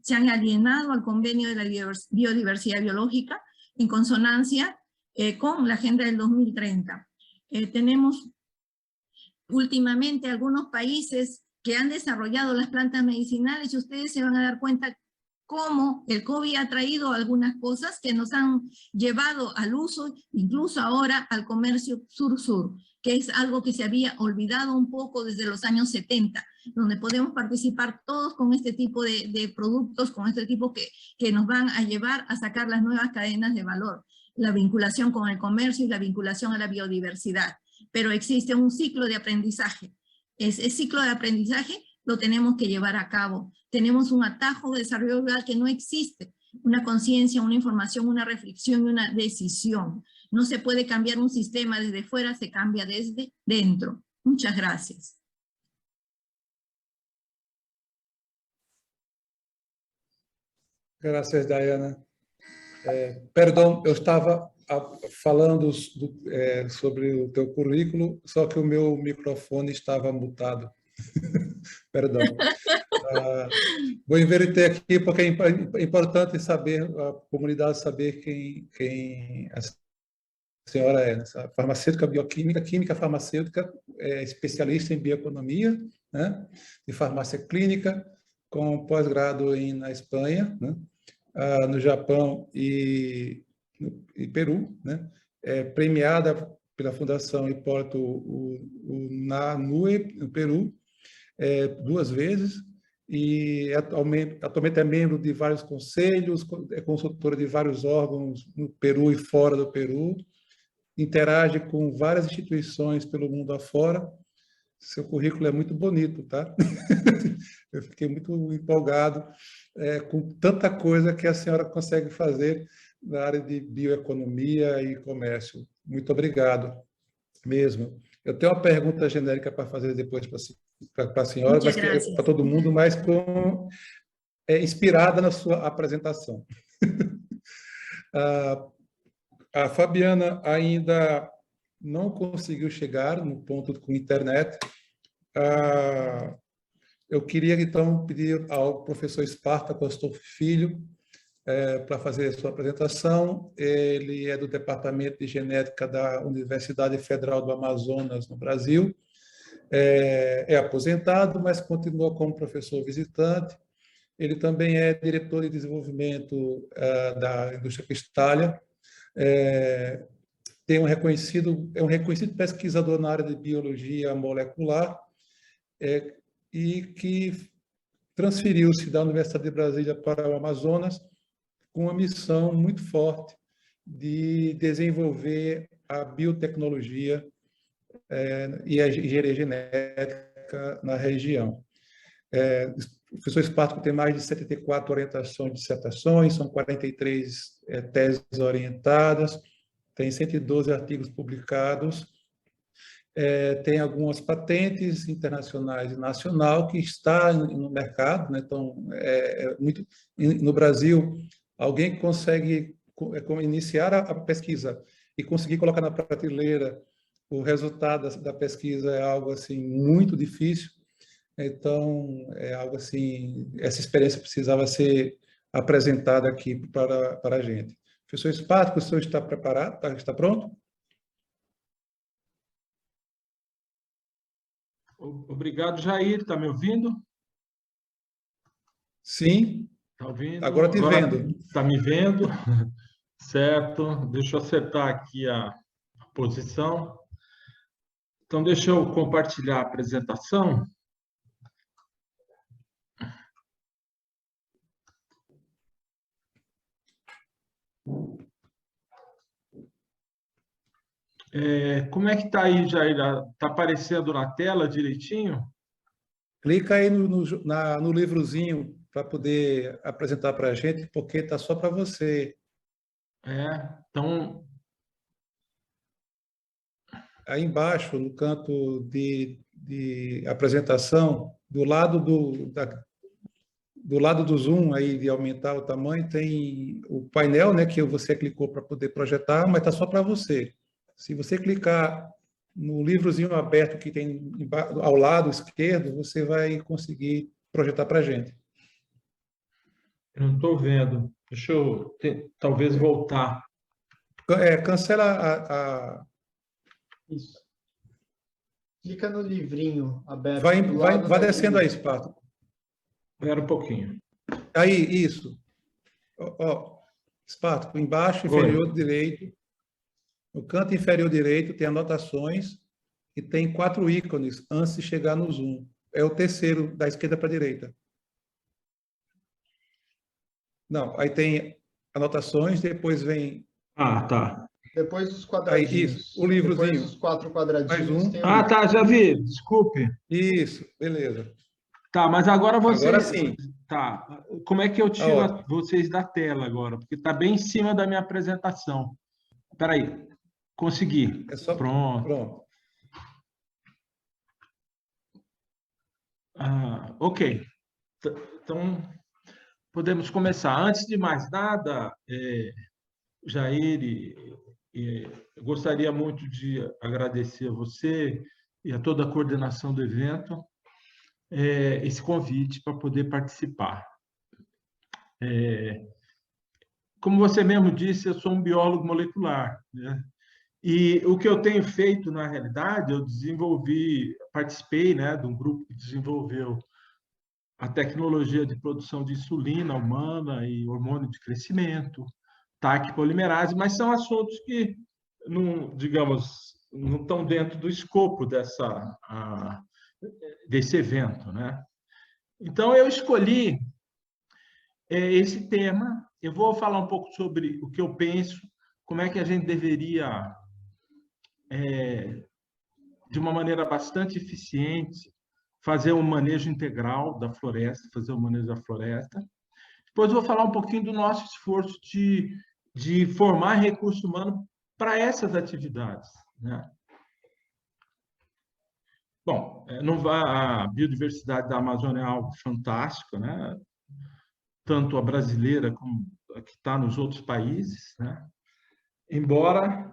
se han alienado al convenio de la biodiversidad biológica en consonancia con la Agenda del 2030. Tenemos últimamente algunos países que han desarrollado las plantas medicinales, y ustedes se van a dar cuenta cómo el COVID ha traído algunas cosas que nos han llevado al uso, incluso ahora al comercio sur-sur, que es algo que se había olvidado un poco desde los años 70, donde podemos participar todos con este tipo de productos, con este tipo que nos van a llevar a sacar las nuevas cadenas de valor, la vinculación con el comercio y la vinculación a la biodiversidad. Pero existe un ciclo de aprendizaje. Ese ciclo de aprendizaje lo tenemos que llevar a cabo. Tenemos un atajo de desarrollo rural que no existe, una conciencia, una información, una reflexión y una decisión. No se puede cambiar un sistema desde fuera, se cambia desde dentro. Muchas gracias. Gracias, Dayana. Perdão, eu estava falando sobre o teu currículo, só que o meu microfone estava mutado. Perdão. Vou inverter aqui, porque é importante saber, a comunidade saber quem a senhora é. Farmacêutica bioquímica, química farmacêutica, especialista em bioeconomia, né? De farmácia clínica, com pós-grado na Espanha, né? No Japão e Peru, né? Premiada pela Fundação Hipólito Unanue, no Peru, 2 vezes, e atualmente é membro de vários conselhos, é consultora de vários órgãos no Peru e fora do Peru, interage com várias instituições pelo mundo afora, Seu currículo é muito bonito, tá? Eu fiquei muito empolgado com tanta coisa que a senhora consegue fazer na área de bioeconomia e comércio. Muito obrigado, mesmo. Eu tenho uma pergunta genérica para fazer depois para a senhora, mas que é para todo mundo, mas inspirada na sua apresentação. A Fabiana ainda não conseguiu chegar no ponto com a internet. Eu queria, então, pedir ao professor Espartaco Astolfo Filho para fazer a sua apresentação. Ele é do Departamento de Genética da Universidade Federal do Amazonas, no Brasil. É aposentado, mas continua como professor visitante. Ele também é diretor de desenvolvimento da indústria cristália. É um reconhecido pesquisador na área de biologia molecular e que transferiu-se da Universidade de Brasília para o Amazonas com uma missão muito forte de desenvolver a biotecnologia e a engenharia genética na região. O professor Espartaco tem mais de 74 orientações de dissertações, são 43 teses orientadas, tem 112 artigos publicados, tem algumas patentes internacionais e nacional que está no mercado, né? Então, no Brasil, alguém que consegue iniciar a pesquisa e conseguir colocar na prateleira o resultado da pesquisa é algo assim muito difícil. Então, é algo assim, essa experiência precisava ser apresentada aqui para a gente. Professor Espartaco, o senhor está preparado? Está pronto? Obrigado, Jair. Está me ouvindo? Sim. Está ouvindo? Agora te vendo. Está me vendo? Certo. Deixa eu acertar aqui a posição. Então, deixa eu compartilhar a apresentação. Como é que está aí, Jair? Está aparecendo na tela direitinho? Clica aí no livrozinho para poder apresentar para a gente, porque está só para você. Então... Aí embaixo, no canto de apresentação, do lado do zoom, aí de aumentar o tamanho, tem o painel, né, que você clicou para poder projetar, mas está só para você. Se você clicar no livrozinho aberto que tem ao lado esquerdo, você vai conseguir projetar para a gente. Eu não estou vendo. Deixa eu talvez voltar. Cancela Isso. Clica no livrinho aberto. Vai descendo aí, Espartaco. Espera um pouquinho. Aí, isso. Espartaco, embaixo, inferior direito. No canto inferior direito tem anotações e tem 4 ícones antes de chegar no zoom. É o terceiro, da esquerda para a direita. Não, aí tem anotações, depois vem... Tá. Depois dos quadradinhos. Aí, isso, o livrozinho. Depois dos 4 quadradinhos. Mais um. Tem Tá, já vi. Desculpe. Isso, beleza. Tá, mas agora vocês... Agora sim. Tá. Como é que eu tiro vocês da tela agora? Porque está bem em cima da minha apresentação. Espera aí. Consegui. Pronto. Ok. Então, podemos começar. Antes de mais nada, Jair, eu gostaria muito de agradecer a você e a toda a coordenação do evento esse convite para poder participar. Como você mesmo disse, eu sou um biólogo molecular, né? E o que eu tenho feito, na realidade, eu participei, né, de um grupo que desenvolveu a tecnologia de produção de insulina humana e hormônio de crescimento, TAC polimerase, mas são assuntos que, não, digamos, não estão dentro do escopo desse evento, né? Então, eu escolhi esse tema. Eu vou falar um pouco sobre o que eu penso, como é que a gente deveria de uma maneira bastante eficiente, fazer um manejo integral da floresta, fazer o manejo da floresta. Depois eu vou falar um pouquinho do nosso esforço de formar recurso humano para essas atividades, né? Bom, a biodiversidade da Amazônia é algo fantástico, né? Tanto a brasileira como a que está nos outros países, né? Embora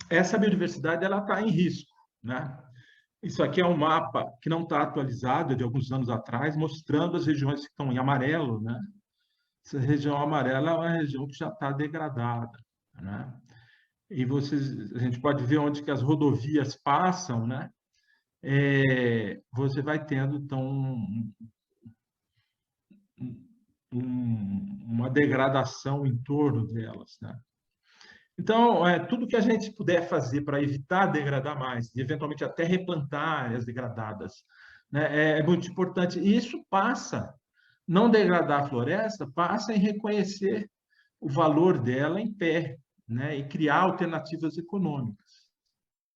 essa biodiversidade ela está em risco, né? Isso aqui é um mapa que não está atualizado, é de alguns anos atrás, mostrando as regiões que estão em amarelo, né? Essa região amarela é uma região que já está degradada, né? E a gente pode ver onde que as rodovias passam, né? Você vai tendo, então, uma degradação em torno delas, né? Então, tudo que a gente puder fazer para evitar degradar mais, e eventualmente até replantar áreas degradadas, né, é muito importante. E isso passa, não degradar a floresta, passa em reconhecer o valor dela em pé, né, e criar alternativas econômicas.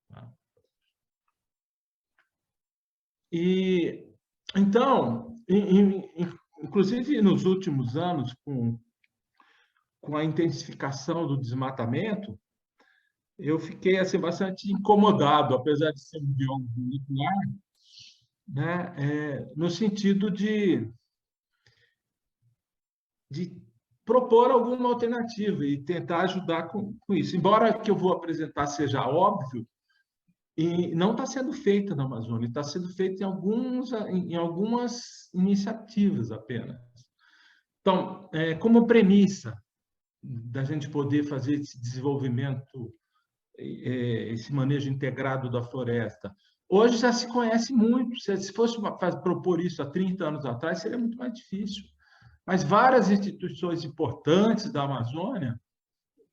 Tá? E, então, inclusive nos últimos anos, com a intensificação do desmatamento, eu fiquei assim, bastante incomodado, apesar de ser um biólogo molecular, né, no sentido de propor alguma alternativa e tentar ajudar com isso. Embora o que eu vou apresentar seja óbvio, e não está sendo feita na Amazônia, está sendo feita em algumas iniciativas apenas. Então, como premissa da gente poder fazer esse desenvolvimento, esse manejo integrado da floresta, hoje já se conhece muito. Se fosse propor isso há 30 anos atrás, seria muito mais difícil. Mas várias instituições importantes da Amazônia,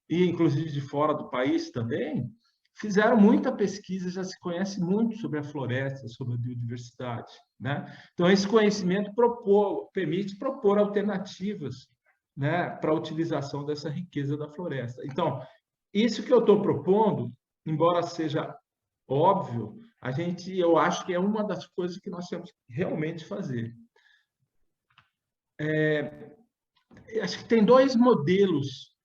e inclusive de fora do país também, fizeram muita pesquisa, já se conhece muito sobre a floresta, sobre a biodiversidade, né? Então, esse conhecimento permite propor alternativas, né, para a utilização dessa riqueza da floresta. Então, isso que eu estou propondo, embora seja óbvio, eu acho que é uma das coisas que nós temos que realmente fazer. Acho que tem dois modelos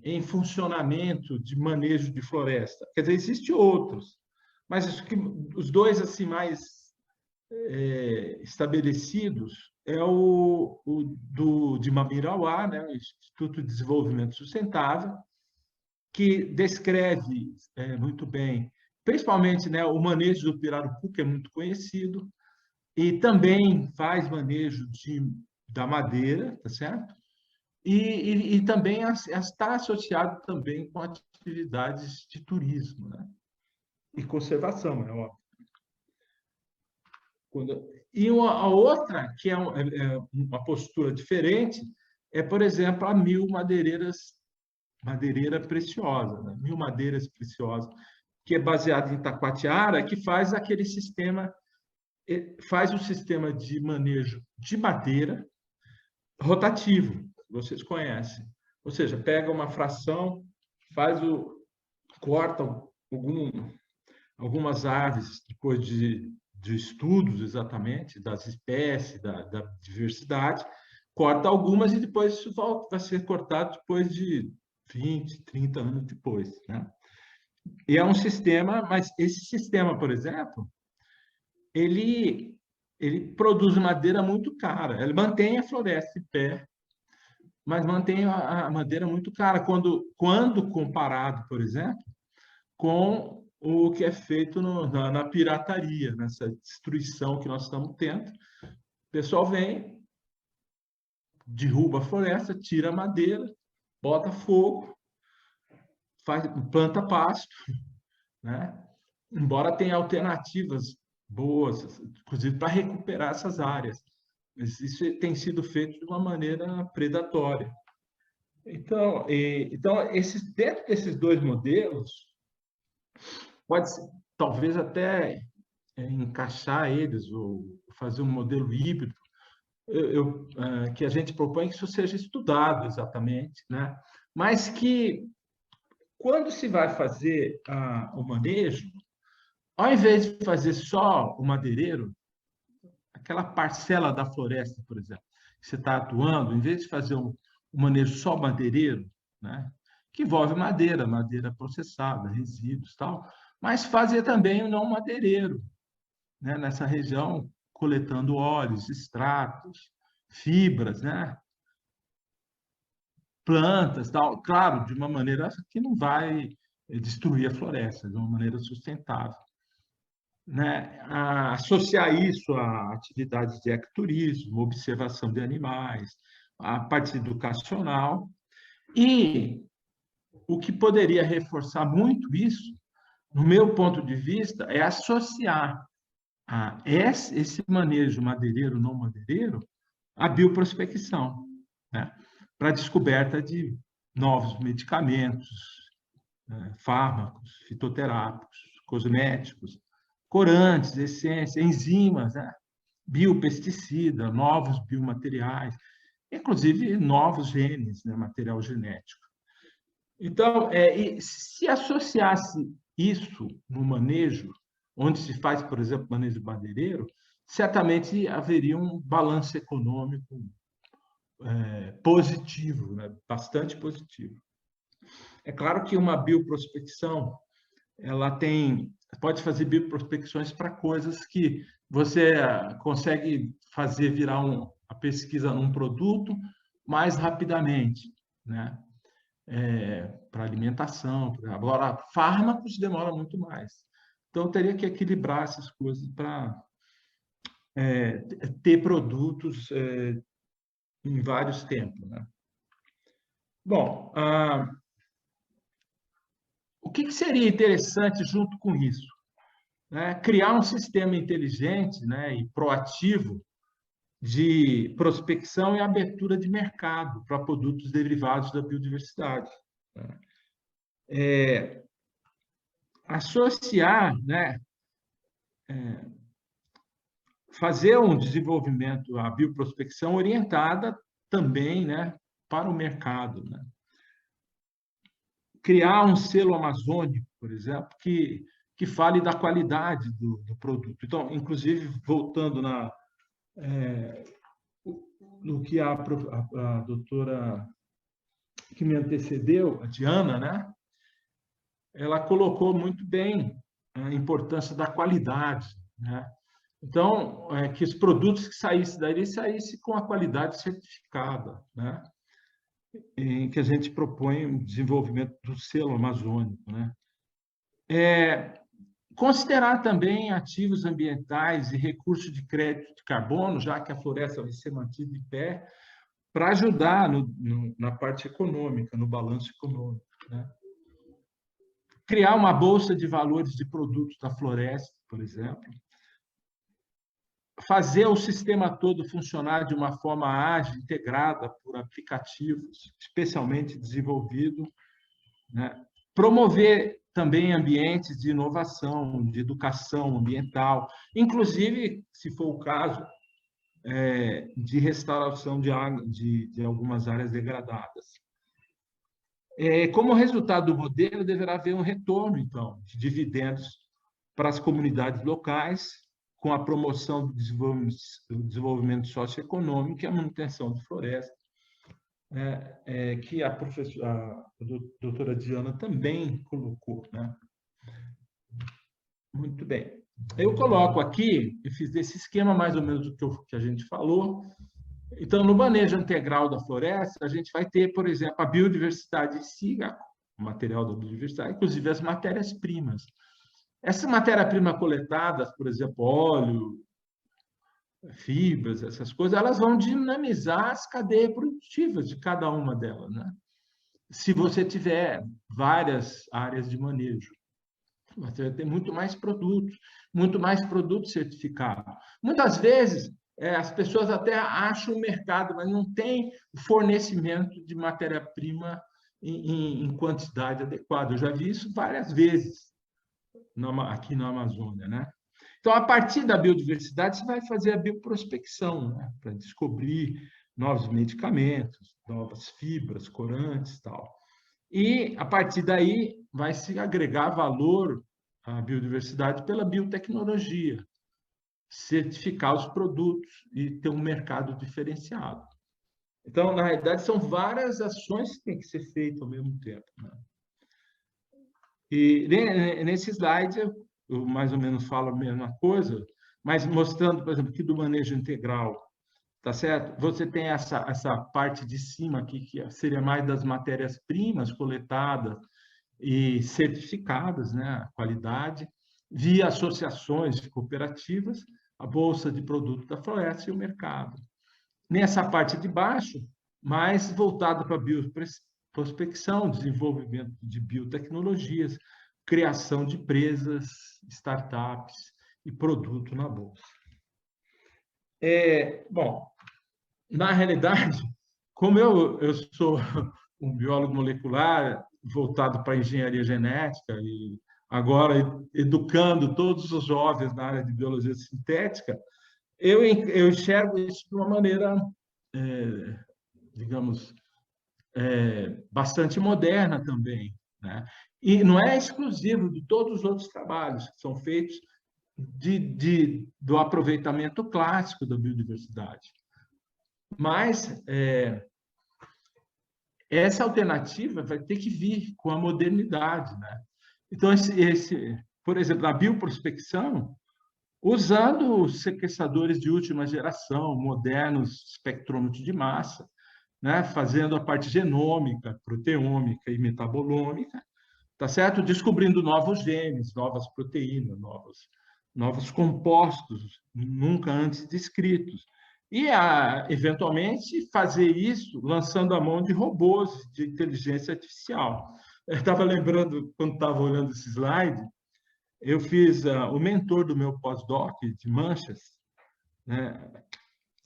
em funcionamento de manejo de floresta. Quer dizer, existem outros, mas acho que os dois assim mais estabelecidos é de Mabirauá, né, o Instituto de Desenvolvimento Sustentável, que descreve muito bem, principalmente, né, o manejo do pirarucu, que é muito conhecido, e também faz manejo da madeira, tá certo? E também está associado também com atividades de turismo, né? E conservação, é óbvio. E a outra, que é uma postura diferente, por exemplo, a madeireira preciosa, né? Mil madeiras preciosas, que é baseada em taquatiara, que faz o sistema de manejo de madeira rotativo, vocês conhecem. Ou seja, pega uma fração, corta algumas árvores, depois de estudos exatamente das espécies, da diversidade, corta algumas e depois isso vai ser cortado depois de 20, 30 anos depois, né? E é um sistema, mas esse sistema, por exemplo, ele produz madeira muito cara. Ele mantém a floresta em pé, mas mantém a madeira muito cara quando comparado, por exemplo, com o que é feito na pirataria, nessa destruição que nós estamos tendo. O pessoal vem, derruba a floresta, tira a madeira, bota fogo, planta pasto, né? Embora tenha alternativas boas, inclusive para recuperar essas áreas. Mas isso tem sido feito de uma maneira predatória. Então, dentro desses dois modelos, pode talvez até encaixar eles ou fazer um modelo híbrido, que a gente propõe que isso seja estudado exatamente, né? mas que, quando se vai fazer o manejo, ao invés de fazer só o madeireiro, aquela parcela da floresta, por exemplo, que você está atuando, em vez de fazer um manejo só madeireiro, né, que envolve madeira, madeira processada, resíduos, tal, mas fazer também o não madeireiro, né, nessa região, coletando óleos, extratos, fibras, né, plantas, tal, claro, de uma maneira que não vai destruir a floresta, de uma maneira sustentável. Né? Associar isso a atividades de ecoturismo, observação de animais, a parte educacional. E o que poderia reforçar muito isso, no meu ponto de vista, é associar esse manejo madeireiro, não madeireiro, à bioprospecção, né? Para a descoberta de novos medicamentos, fármacos, fitoterápicos, cosméticos, corantes, essências, enzimas, né? Biopesticida, novos biomateriais, inclusive novos genes, né? Material genético. Então, se associasse isso no manejo, onde se faz, por exemplo, manejo madeireiro, certamente haveria um balanço econômico positivo, né? Bastante positivo. É claro que uma bioprospecção, ela pode fazer bioprospecções para coisas que você consegue fazer virar a pesquisa num produto mais rapidamente, né? Para alimentação. Agora, fármacos demora muito mais. Então, teria que equilibrar essas coisas para ter produtos em vários tempos, né? Bom, o que seria interessante junto com isso? Né? Criar um sistema inteligente, né, e proativo de prospecção e abertura de mercado para produtos derivados da biodiversidade. Né? Associar, né, fazer um desenvolvimento, a bioprospecção orientada também, né, para o mercado. Né? Criar um selo amazônico, por exemplo, que fale da qualidade do produto. Então, inclusive, voltando no que a doutora que me antecedeu, a Diana, né? Ela colocou muito bem a importância da qualidade, né? Então, que os produtos que saíssem daí saíssem com a qualidade certificada, né? Em que a gente propõe o desenvolvimento do selo amazônico, né? Considerar também ativos ambientais e recursos de crédito de carbono, já que a floresta vai ser mantida de pé, para ajudar na parte econômica, no balanço econômico. Né? Criar uma bolsa de valores de produtos da floresta, por exemplo. Fazer o sistema todo funcionar de uma forma ágil, integrada por aplicativos especialmente desenvolvidos. Né? Promover também ambientes de inovação, de educação ambiental, inclusive, se for o caso, de restauração de algumas áreas degradadas. Como resultado do modelo, deverá haver um retorno, então, de dividendos para as comunidades locais, com a promoção do desenvolvimento socioeconômico e a manutenção de florestas, que a doutora Diana também colocou. Né? Muito bem. Eu coloco aqui, eu fiz desse esquema mais ou menos do que a gente falou. Então, no manejo integral da floresta, a gente vai ter, por exemplo, a biodiversidade em si, o material da biodiversidade, inclusive as matérias-primas. Essas matérias-primas coletadas, por exemplo, óleo, fibras, essas coisas, elas vão dinamizar as cadeias produtivas de cada uma delas, né? Se você tiver várias áreas de manejo, você vai ter muito mais produtos certificados. Muitas vezes, as pessoas até acham o mercado, mas não tem o fornecimento de matéria-prima em quantidade adequada. Eu já vi isso várias vezes aqui na Amazônia, né? Então, a partir da biodiversidade, você vai fazer a bioprospecção, né? Para descobrir novos medicamentos, novas fibras, corantes e tal. E, a partir daí, vai se agregar valor à biodiversidade pela biotecnologia, certificar os produtos e ter um mercado diferenciado. Então, na realidade, são várias ações que têm que ser feitas ao mesmo tempo, né? E nesse slide, eu mais ou menos falo a mesma coisa, mas mostrando, por exemplo, aqui do manejo integral, tá certo? Você tem essa parte de cima aqui, que seria mais das matérias-primas coletadas e certificadas, né, a qualidade, via associações de cooperativas, a Bolsa de Produtos da Floresta e o mercado. Nessa parte de baixo, mais voltado para a bioprospecção, desenvolvimento de biotecnologias, criação de empresas, startups e produto na Bolsa. Bom, na realidade, como eu sou um biólogo molecular voltado para a engenharia genética e agora educando todos os jovens na área de biologia sintética, eu enxergo isso de uma maneira, digamos, bastante moderna também, né? E não é exclusivo de todos os outros trabalhos que são feitos do aproveitamento clássico da biodiversidade. Mas essa alternativa vai ter que vir com a modernidade, né? Então, por exemplo, a bioprospecção, usando os sequestradores de última geração, modernos espectrômetros de massa, né? Fazendo a parte genômica, proteômica e metabolômica, tá certo? Descobrindo novos genes, novas proteínas, novos compostos nunca antes descritos. E, eventualmente, fazer isso lançando a mão de robôs de inteligência artificial. Eu estava lembrando, quando estava olhando esse slide, eu fiz o mentor do meu pós-doc de Manchas, né?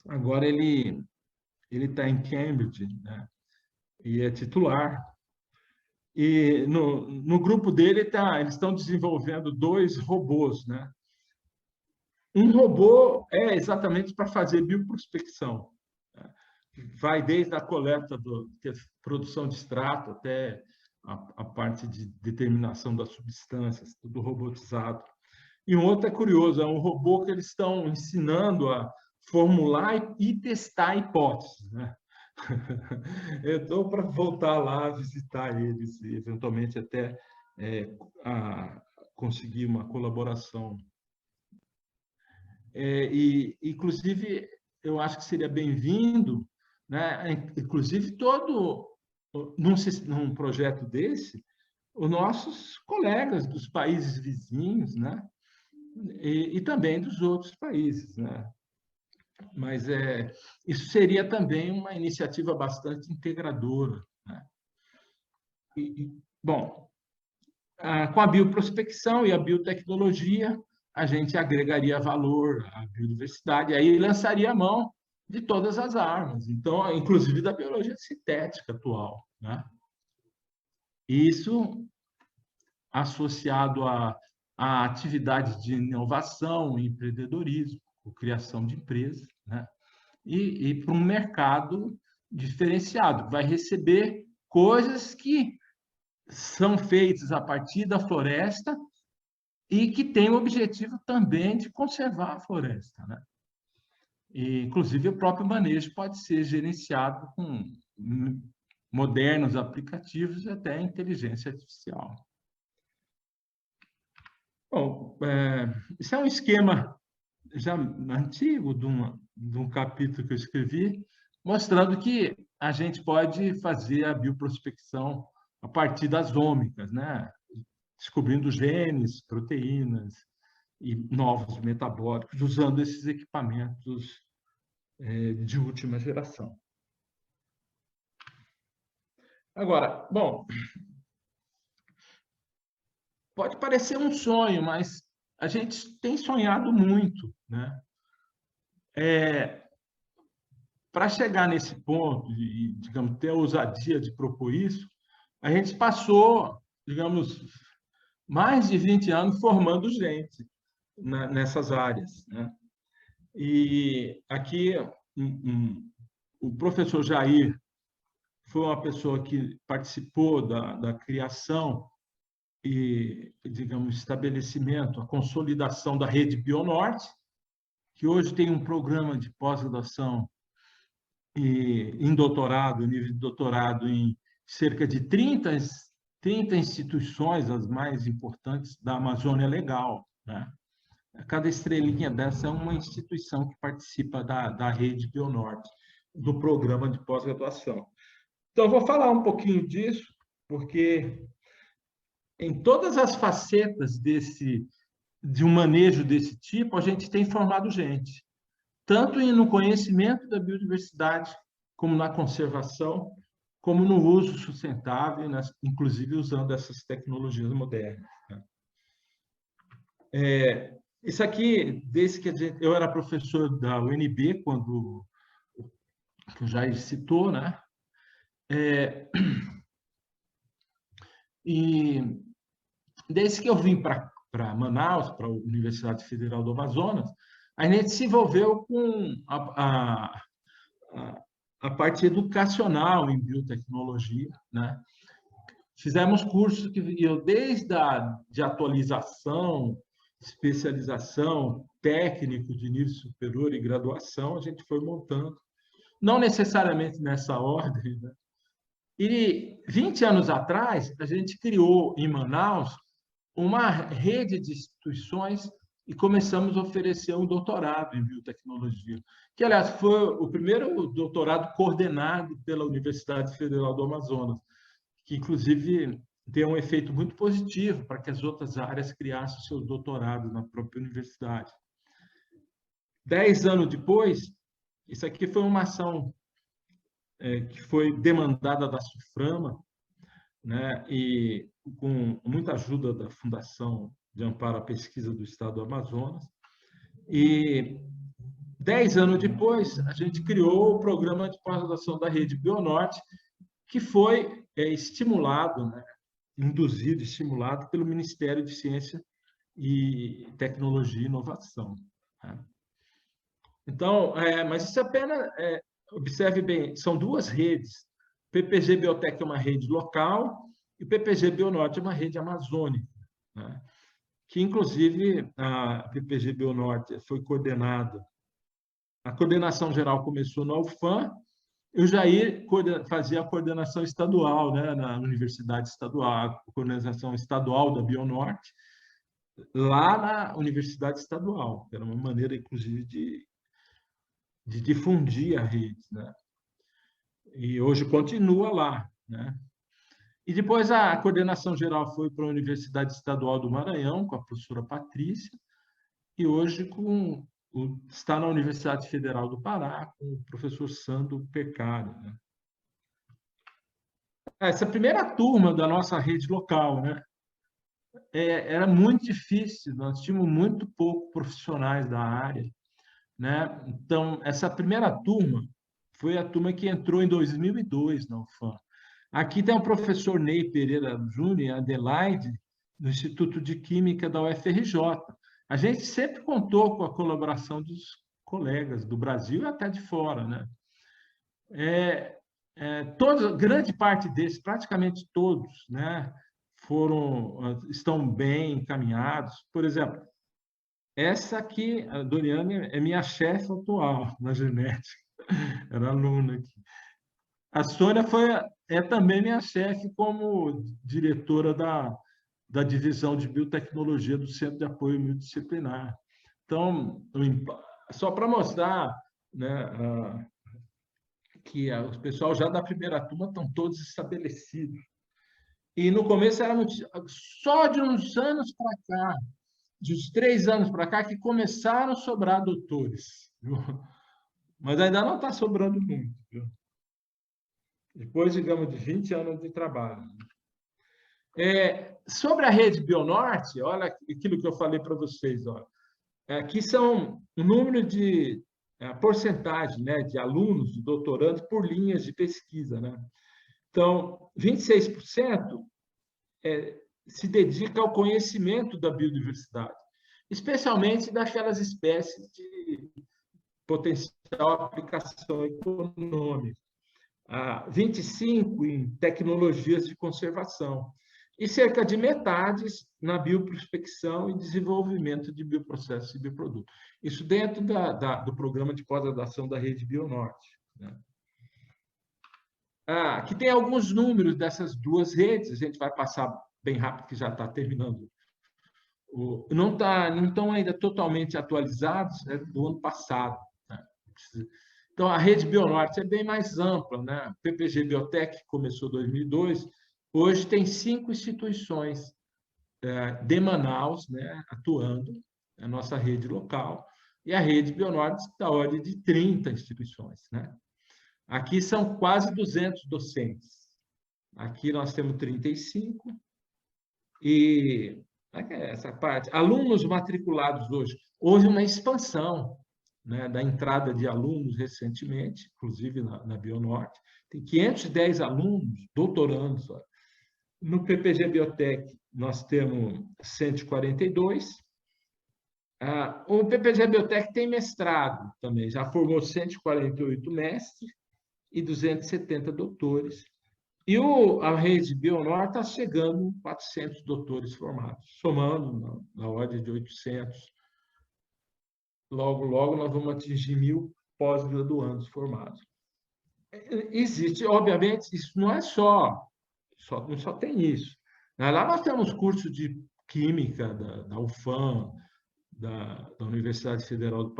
Agora ele está em Cambridge, né? E é titular. E no grupo dele eles estão desenvolvendo 2 robôs, né? Um robô é exatamente para fazer bioprospecção, né? Vai desde a coleta produção de extrato até a parte de determinação das substâncias, tudo robotizado. E um outro é curioso, é um robô que eles estão ensinando a formular e testar hipóteses, né? Eu estou para voltar lá visitar eles e, eventualmente, até conseguir uma colaboração. Inclusive, eu acho que seria bem-vindo, né? Inclusive, num projeto desse, os nossos colegas dos países vizinhos, né? E também dos outros países, né? Mas isso seria também uma iniciativa bastante integradora, né? Bom, com a bioprospecção e a biotecnologia, a gente agregaria valor à biodiversidade, e aí lançaria a mão de todas as armas, então, inclusive da biologia sintética atual, né? Isso associado a atividades de inovação e empreendedorismo, criação de empresas, né? E para um mercado diferenciado, vai receber coisas que são feitas a partir da floresta e que tem o objetivo também de conservar a floresta, né? E, inclusive, o próprio manejo pode ser gerenciado com modernos aplicativos e até inteligência artificial. Bom, isso é um esquema já antigo de um capítulo que eu escrevi, mostrando que a gente pode fazer a bioprospecção a partir das ômicas, né? Descobrindo genes, proteínas e novos metabólicos, usando esses equipamentos de última geração. Agora, bom, pode parecer um sonho, mas a gente tem sonhado muito, né? Para chegar nesse ponto e, digamos, ter a ousadia de propor isso, a gente passou, digamos, mais de 20 anos formando gente nessas áreas, né? E aqui o professor Jair foi uma pessoa que participou da criação e, digamos, estabelecimento, a consolidação da rede Bionorte, que hoje tem um programa de pós-graduação e em doutorado, nível de doutorado, em cerca de 30 instituições, as mais importantes da Amazônia Legal, né? Cada estrelinha dessa é uma instituição que participa da rede Bionorte, do programa de pós-graduação. Então, eu vou falar um pouquinho disso, porque em todas as facetas de um manejo desse tipo, a gente tem formado gente, tanto no conhecimento da biodiversidade, como na conservação, como no uso sustentável, inclusive usando essas tecnologias modernas. Isso aqui, desde que eu era professor da UNB, quando que o Jair citou, né? E desde que eu vim para Manaus, para a Universidade Federal do Amazonas, a gente se envolveu com a parte educacional em biotecnologia, né? Fizemos cursos que iam desde de atualização, especialização, técnico de nível superior e graduação, a gente foi montando, não necessariamente nessa ordem, né? E 20 anos atrás, a gente criou em Manaus uma rede de instituições e começamos a oferecer um doutorado em biotecnologia, que, aliás, foi o primeiro doutorado coordenado pela Universidade Federal do Amazonas, que, inclusive, deu um efeito muito positivo para que as outras áreas criassem seus doutorados na própria universidade. 10 anos depois, isso aqui foi uma ação que foi demandada da SUFRAMA, né, e com muita ajuda da Fundação de Amparo à Pesquisa do Estado do Amazonas. E 10 anos depois, a gente criou o programa de pós-graduação da Rede Bionorte, que foi estimulado, né, induzido, estimulado pelo Ministério de Ciência e Tecnologia e Inovação. Né? Então, mas isso apenas, observe bem, são duas redes. O PPG Biotech é uma rede local e o PPG Bionorte é uma rede amazônica, né? Que, inclusive, a PPG Bionorte foi coordenada. A coordenação geral começou na UFAM, e o Jair fazia a coordenação estadual, né, na Universidade Estadual, a coordenação estadual da Bionorte, lá na Universidade Estadual. Era uma maneira, inclusive, de difundir a rede, né? E hoje continua lá, né? E depois a coordenação geral foi para a Universidade Estadual do Maranhão, com a professora Patrícia, e hoje está na Universidade Federal do Pará, com o professor Sandro Pecari, né? Essa primeira turma da nossa rede local, né? Era muito difícil, nós tínhamos muito pouco profissionais da área, né? Então, essa primeira turma foi a turma que entrou em 2002 na UFAM. Aqui tem o professor Ney Pereira Júnior, em Adelaide, no Instituto de Química da UFRJ. A gente sempre contou com a colaboração dos colegas do Brasil e até de fora, né? Grande parte desses, praticamente todos, né, estão bem encaminhados. Por exemplo, essa aqui, a Doriane, é minha chefe atual na genética, era aluna aqui. A Sônia é também minha chefe como diretora da divisão de biotecnologia do Centro de Apoio Multidisciplinar. Então, só para mostrar, né, que o pessoal já da primeira turma estão todos estabelecidos. E no começo era só de uns anos para cá, de uns 3 anos para cá, que começaram a sobrar doutores. Viu? Mas ainda não está sobrando muito. Viu? Depois, digamos, de 20 anos de trabalho. Sobre a rede Bionorte, olha aquilo que eu falei para vocês. Olha. Aqui são o número de porcentagem, né, de alunos, de doutorandos por linhas de pesquisa. Né? Então, 26% se dedica ao conhecimento da biodiversidade, especialmente daquelas espécies de potencial aplicação econômica. 25 em tecnologias de conservação e cerca de metade na bioprospecção e desenvolvimento de bioprocessos e bioprodutos. Isso dentro do programa de pós-graduação da Rede Bionorte, né? Aqui tem alguns números dessas duas redes, a gente vai passar bem rápido, que já está terminando. Não estão ainda totalmente atualizados, né, do ano passado, né? Então, a Rede Bionorte é bem mais ampla, né? A PPG Biotech começou em 2002, hoje tem 5 instituições de Manaus, né, atuando, a nossa rede local, e a Rede Bionorte da ordem de 30 instituições, né? Aqui são quase 200 docentes. Aqui nós temos 35. E essa parte, alunos matriculados hoje. Houve uma expansão, né, da entrada de alunos recentemente, inclusive na Bionorte. Tem 510 alunos, doutorandos. No PPG Biotech, nós temos 142. O PPG Biotech tem mestrado também, já formou 148 mestres e 270 doutores. E a Rede Bionorte está chegando a 400 doutores formados, somando na ordem de 800. Logo, logo, nós vamos atingir 1.000 pós-graduandos formados. Existe, obviamente, isso não é não só tem isso. Lá nós temos curso de Química da UFAM, da Universidade Federal do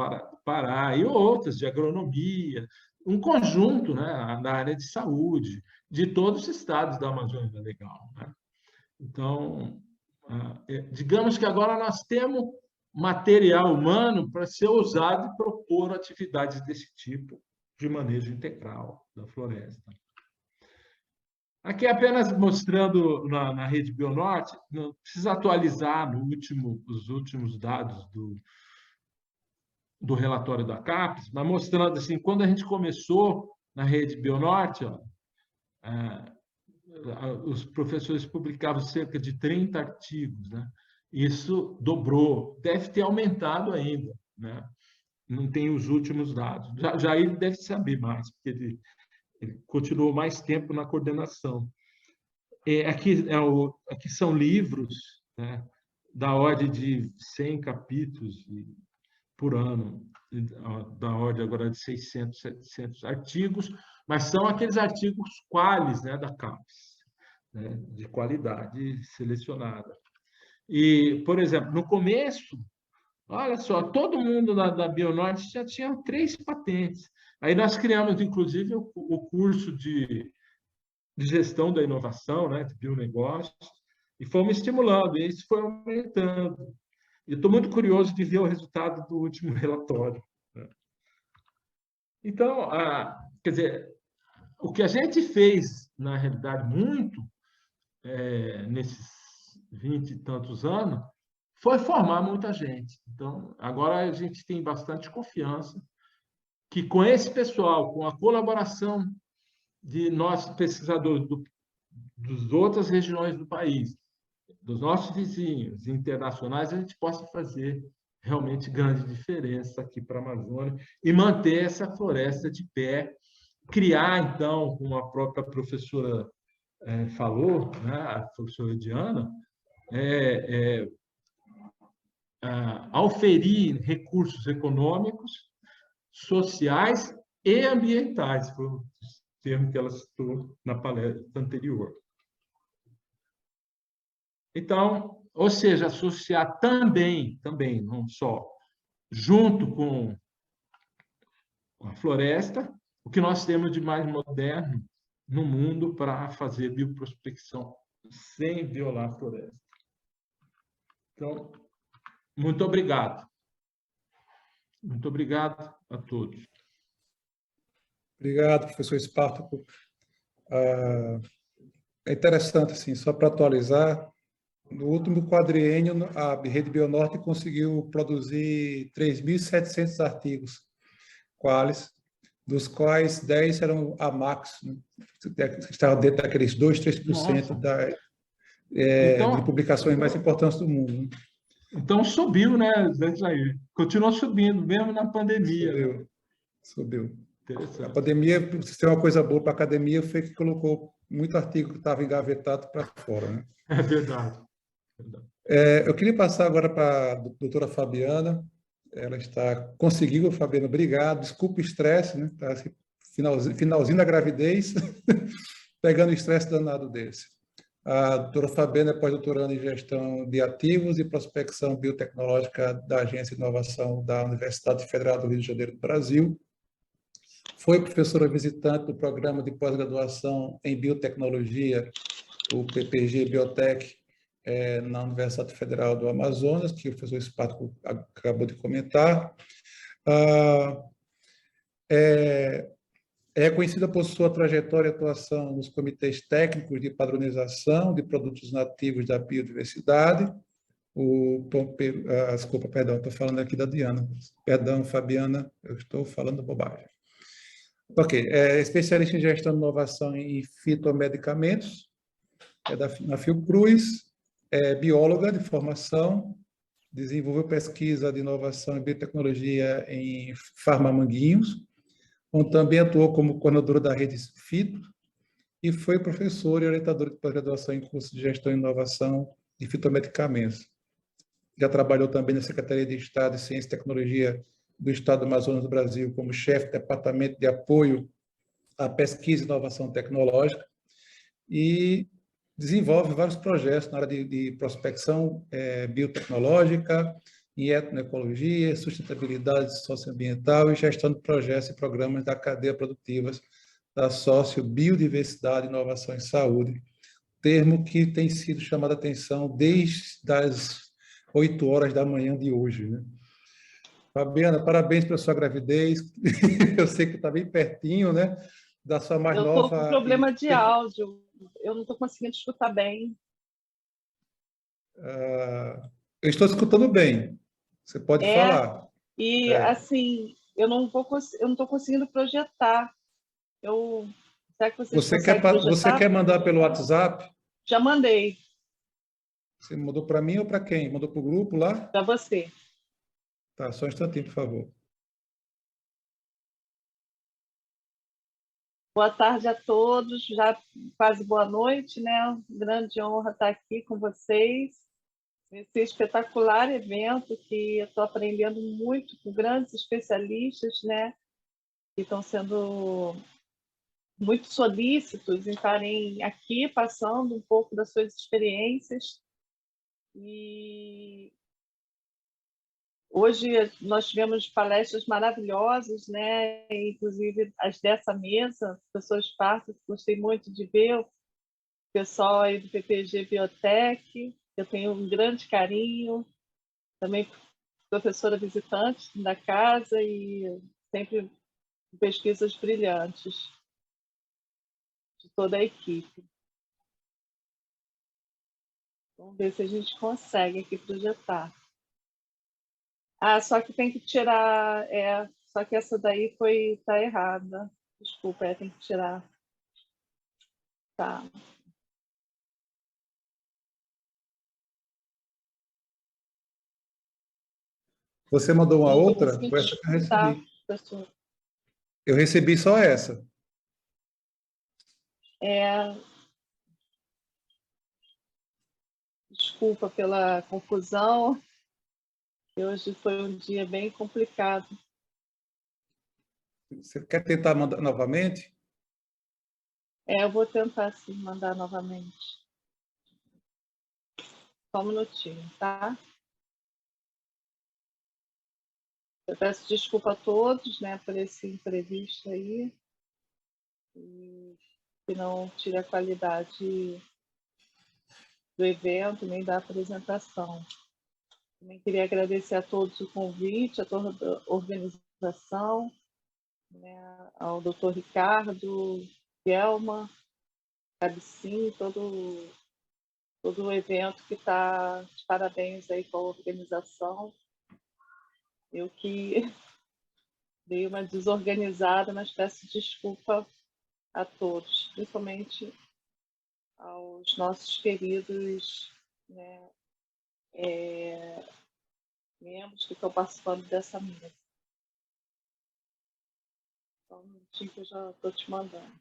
Pará, e outras, de Agronomia, um conjunto, né, na área de saúde, de todos os estados da Amazônia Legal, né? Então, digamos que agora nós temos material humano para ser usado e propor atividades desse tipo de manejo integral da floresta. Aqui apenas mostrando na Rede Bionorte, não precisa atualizar os últimos dados do relatório da CAPES, mas mostrando assim, quando a gente começou na Rede Bionorte, os professores publicavam cerca de 30 artigos, né? Isso dobrou, deve ter aumentado ainda, né? Não tem os últimos dados. Já ele deve saber mais, porque ele continuou mais tempo na coordenação. Aqui são livros, né, da ordem de 100 capítulos por ano, da ordem agora de 600, 700 artigos, mas são aqueles artigos qualis, né, da CAPES, né, de qualidade selecionada. E, por exemplo, no começo, olha só, todo mundo da Bionorte já tinha 3 patentes. Aí nós criamos, inclusive, o curso de gestão da inovação, né, de bionegócios, e fomos estimulando, e isso foi aumentando. E estou muito curioso de ver o resultado do último relatório, né? Então, quer dizer, o que a gente fez, na realidade, muito, nesses 20 e tantos anos, foi formar muita gente. Então, agora a gente tem bastante confiança que com esse pessoal, com a colaboração de nossos pesquisadores das outras regiões do país, dos nossos vizinhos internacionais, a gente possa fazer realmente grande diferença aqui para a Amazônia e manter essa floresta de pé, criar, então, como a própria professora falou, né, a professora Diana, auferir recursos econômicos, sociais e ambientais, foi o termo que ela citou na palestra anterior. Então, ou seja, associar também, não só, junto com a floresta, o que nós temos de mais moderno no mundo para fazer bioprospecção sem violar a floresta. Então, muito obrigado. Muito obrigado a todos. Obrigado, professor Espartaco. É interessante, assim, só para atualizar, no último quadriênio, a Rede Bionorte conseguiu produzir 3.700 artigos qualis, dos quais 10 eram AMAX, né? Estavam dentro daqueles 2-3% de publicações mais importantes do mundo. Então subiu, né, Jair? Continuou subindo, mesmo na pandemia. Subiu. Interessante. A pandemia, se tem uma coisa boa para a academia, foi que colocou muito artigo que estava engavetado para fora, né? É verdade. Eu queria passar agora para a doutora Fabiana. Ela está... Conseguiu, Fabiana, obrigado. Desculpa o estresse, né? Está assim, finalzinho da gravidez, pegando o estresse danado desse. A doutora Fabiana é pós-doutoranda em gestão de ativos e prospecção biotecnológica da Agência de Inovação da Universidade Federal do Rio de Janeiro do Brasil. Foi professora visitante do programa de pós-graduação em biotecnologia, o PPG Biotech, na Universidade Federal do Amazonas, que o professor Espátolo acabou de comentar. É conhecida por sua trajetória e atuação nos comitês técnicos de padronização de produtos nativos da biodiversidade. Desculpa, perdão, estou falando aqui da Diana. Perdão, Fabiana, eu estou falando bobagem. Ok, é especialista em gestão de inovação em fitomedicamentos, na Fiocruz, é bióloga de formação, desenvolveu pesquisa de inovação e biotecnologia em Farmamanguinhos, onde também atuou como coordenadora da rede Fito e foi professora e orientadora de pós-graduação em curso de gestão e inovação de fitomedicamentos. Já trabalhou também na Secretaria de Estado de Ciência e Tecnologia do Estado do Amazonas do Brasil como chefe do Departamento de Apoio à Pesquisa e Inovação Tecnológica e desenvolve vários projetos na área de prospecção biotecnológica, em etnoecologia, sustentabilidade socioambiental e gestão de projetos e programas da cadeia produtivas da sociobiodiversidade, inovação e saúde, termo que tem sido chamado a atenção desde as 8 horas da manhã de hoje, né? Fabiana, parabéns pela sua gravidez. Eu sei que está bem pertinho, né, da sua mais nova... Eu estou com problema de áudio. Eu não estou conseguindo escutar bem. Eu estou escutando bem. Você pode falar. E, assim, eu não estou conseguindo projetar. Será que vocês conseguem projetar? Você quer mandar pelo WhatsApp? Já mandei. Você mandou para mim ou para quem? Mandou para o grupo lá? Para você. Tá, só um instantinho, por favor. Boa tarde a todos, já quase boa noite, né? Grande honra estar aqui com vocês nesse espetacular evento que eu estou aprendendo muito com grandes especialistas, né? Que estão sendo muito solícitos em estarem aqui passando um pouco das suas experiências. E hoje nós tivemos palestras maravilhosas, né? Inclusive as dessa mesa, pessoas partas, gostei muito de ver o pessoal aí do PPG Biotech, eu tenho um grande carinho, também professora visitante da casa e sempre pesquisas brilhantes de toda a equipe. Vamos ver se a gente consegue aqui projetar. Só que tem que tirar... só que essa daí tá errada. Desculpa, tem que tirar. Tá. Você mandou uma outra? Foi essa que eu recebi. Eu recebi só essa. Desculpa pela confusão. Hoje foi um dia bem complicado. Você quer tentar mandar novamente? Eu vou tentar sim mandar novamente. Só um minutinho, tá? Eu peço desculpa a todos, né, por esse imprevisto aí. E que não tire a qualidade do evento nem da apresentação. Também queria agradecer a todos o convite, a toda a organização, né, ao Dr. Ricardo, Guelma, Cabicim, todo o evento que está de parabéns aí com a organização. Eu que dei uma desorganizada, mas peço desculpa a todos, principalmente aos nossos queridos, né, membros que estão participando dessa mesa. Só um minutinho que eu já estou te mandando.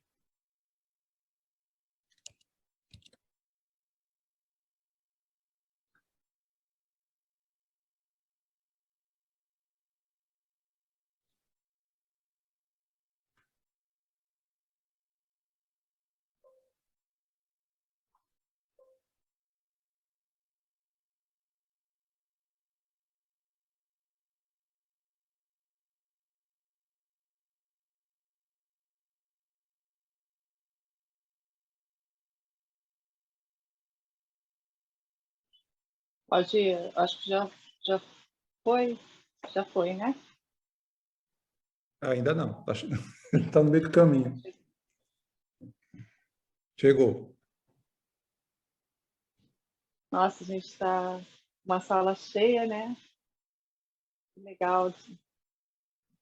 Pode ir, acho que já foi, né? Ainda não, está no meio do caminho. Chegou. Nossa, a gente está uma sala cheia, né? Legal.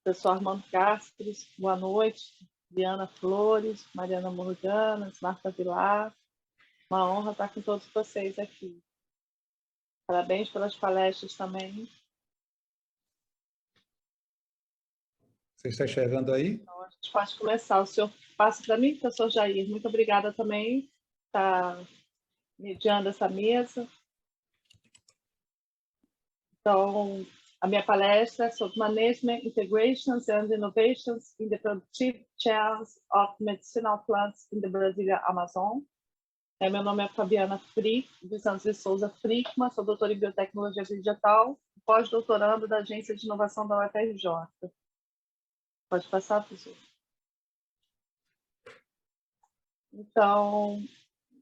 Professor Armando Cáceres, boa noite. Diana Flores, Mariana Morganas, Marta Vilar. Uma honra estar com todos vocês aqui. Parabéns pelas palestras também. Você está enxergando aí? Então, a gente pode começar. O senhor passa para mim, professor Jair. Muito obrigada também por estar mediando essa mesa. Então, a minha palestra é sobre Management, Integrations and Innovations in the Productive Chains of Medicinal Plants in the Brazilian Amazon. Meu nome é Fabiana Frick, dos Santos de Souza Frickman, sou doutora em Biotecnologia Digital, pós-doutorando da Agência de Inovação da UFRJ. Pode passar, professor? Então,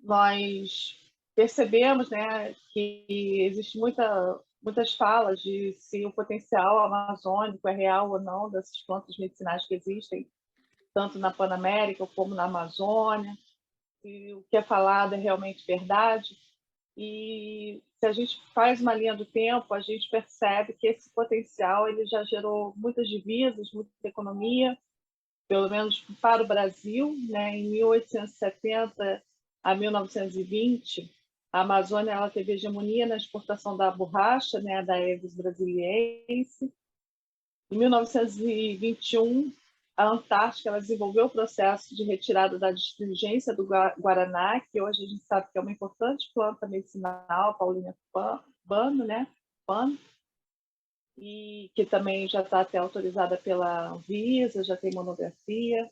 nós percebemos, né, que existe muitas falas de se o potencial amazônico é real ou não dessas plantas medicinais que existem, tanto na Panamérica como na Amazônia, se o que é falado é realmente verdade. E se a gente faz uma linha do tempo, a gente percebe que esse potencial ele já gerou muitas divisas, muita economia, pelo menos para o Brasil, né? Em 1870 a 1920, a Amazônia ela teve hegemonia na exportação da borracha, né, da Aedes brasiliense. Em 1921, a Antártica ela desenvolveu o processo de retirada da astringência do guaraná, que hoje a gente sabe que é uma importante planta medicinal, Paulínia pano, né? Pano, e que também já está até autorizada pela Anvisa, já tem monografia.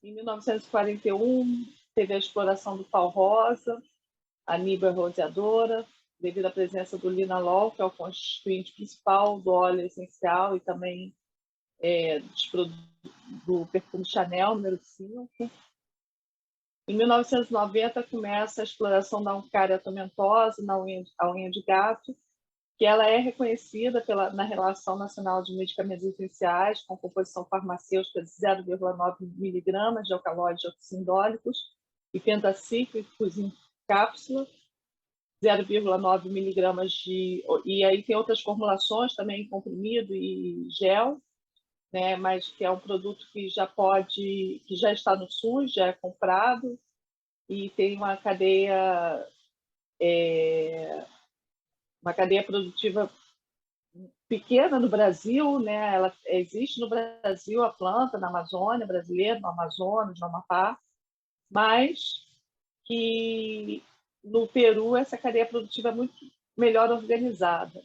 Em 1941, teve a exploração do pau-rosa, a Nibia roseadora, devido à presença do linalol, que é o constituinte principal do óleo essencial e também do perfume Chanel, número 5. Em 1990, começa a exploração da Uncaria tomentosa, a unha de gato, que ela é reconhecida na Relação Nacional de Medicamentos Essenciais, com composição farmacêutica de 0,9 mg de alcaloides oxindólicos e pentacíclicos em cápsula, 0,9 mg de... E aí tem outras formulações também, comprimido e gel, né, mas que é um produto que já está no SUS, já é comprado, e tem uma cadeia produtiva pequena no Brasil, né? Ela existe no Brasil, a planta, na Amazônia brasileira, no Amazonas, no Amapá, mas que no Peru essa cadeia produtiva é muito melhor organizada.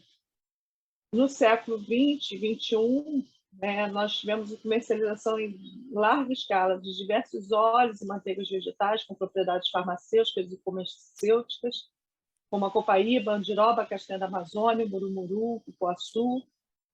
No século XX, XXI, né, nós tivemos a comercialização em larga escala de diversos óleos e manteigas vegetais com propriedades farmacêuticas e farmacêuticas, como a copaíba, andiroba, castanha da Amazônia, murumuru, cupuaçu,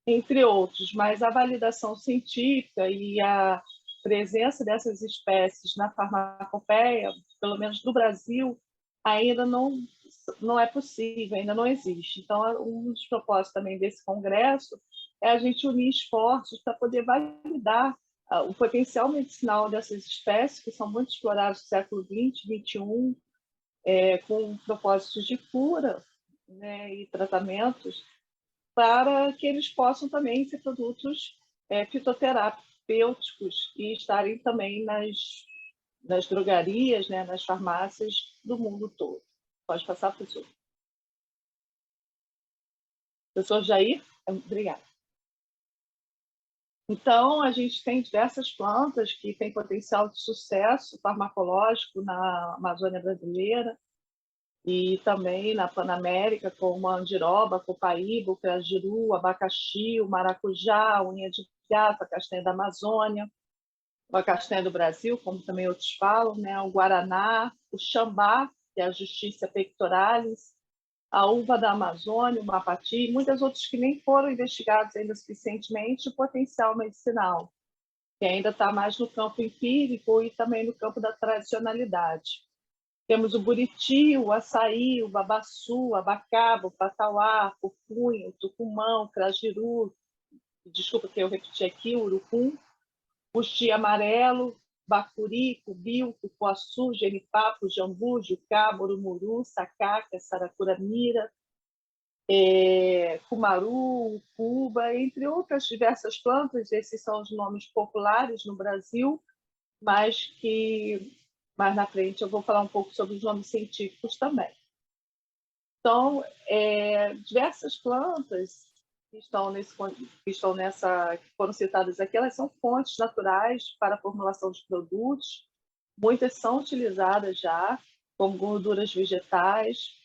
entre outros. Mas a validação científica e a presença dessas espécies na farmacopeia, pelo menos no Brasil, ainda não é possível, ainda não existe. Então, um dos propósitos também desse congresso é a gente unir esforços para poder validar o potencial medicinal dessas espécies, que são muito exploradas no século XX, XXI, com propósitos de cura, né, e tratamentos, para que eles possam também ser produtos fitoterapêuticos e estarem também nas drogarias, né, nas farmácias do mundo todo. Pode passar, professor. Professor Jair, obrigada. Então, a gente tem diversas plantas que têm potencial de sucesso farmacológico na Amazônia brasileira e também na Panamérica, como a andiroba, copaíba, o crajiru, o abacaxi, o maracujá, a unha de gato, a castanha da Amazônia, a castanha do Brasil, como também outros falam, né? O guaraná, o xambá, que é a Justiça pectoralis, a uva da Amazônia, o mapati, e muitas outras que nem foram investigadas ainda suficientemente, o potencial medicinal, que ainda está mais no campo empírico e também no campo da tradicionalidade. Temos o buriti, o açaí, o babaçu, o abacaba, o patauá, o pupunha, o tucumã, o crajiru, desculpa que eu repeti aqui, o urucum, puxi amarelo, bacuri, cubil, cupuaçu, genipapo, jambu, jucá, morumuru, sacaca, saracuramira, cumaru, cuba, entre outras diversas plantas. Esses são os nomes populares no Brasil, mas que mais na frente eu vou falar um pouco sobre os nomes científicos também. Então, diversas plantas que foram citadas aqui, elas são fontes naturais para a formulação de produtos. Muitas são utilizadas já como gorduras vegetais,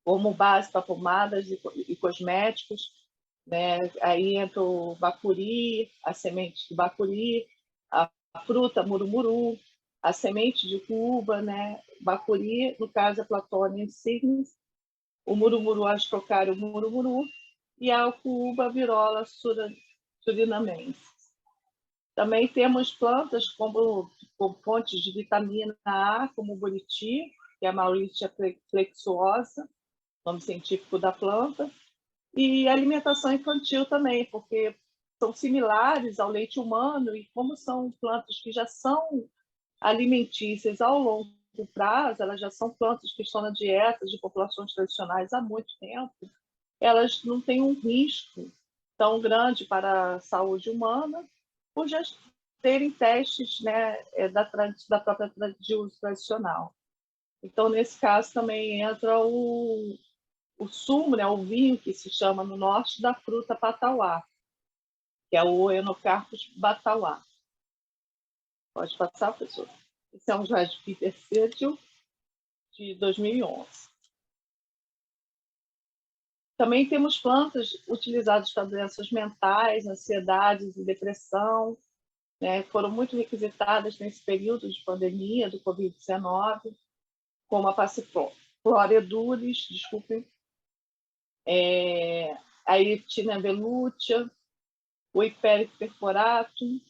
como base para pomadas e cosméticos, né? Aí entra o bacuri, a semente do bacuri, a fruta murumuru, a semente de cuba, né? Bacuri, no caso, a Platonia insignis, o murumuru astrocario murumuru e a cuba virola surinamensis. Também temos plantas como fontes de vitamina A, como o buriti, que é a Mauritia flexuosa, nome científico da planta, e alimentação infantil também, porque são similares ao leite humano e como são plantas que já são alimentícias ao longo prazo, elas já são plantas que estão na dieta de populações tradicionais há muito tempo, elas não têm um risco tão grande para a saúde humana, por já terem testes, né, da própria de uso tradicional. Então, nesse caso, também entra o sumo, né, o vinho, que se chama no norte, da fruta patauá, que é o Enocarpus batauá. Pode passar, professor? Esse é um slide de Peter Sergio, de 2011. Também temos plantas utilizadas para doenças mentais, ansiedades e depressão, né? Foram muito requisitadas nesse período de pandemia do Covid-19, como a Passiflora edulis, a Iritina velutea, o Hiperic perforatum.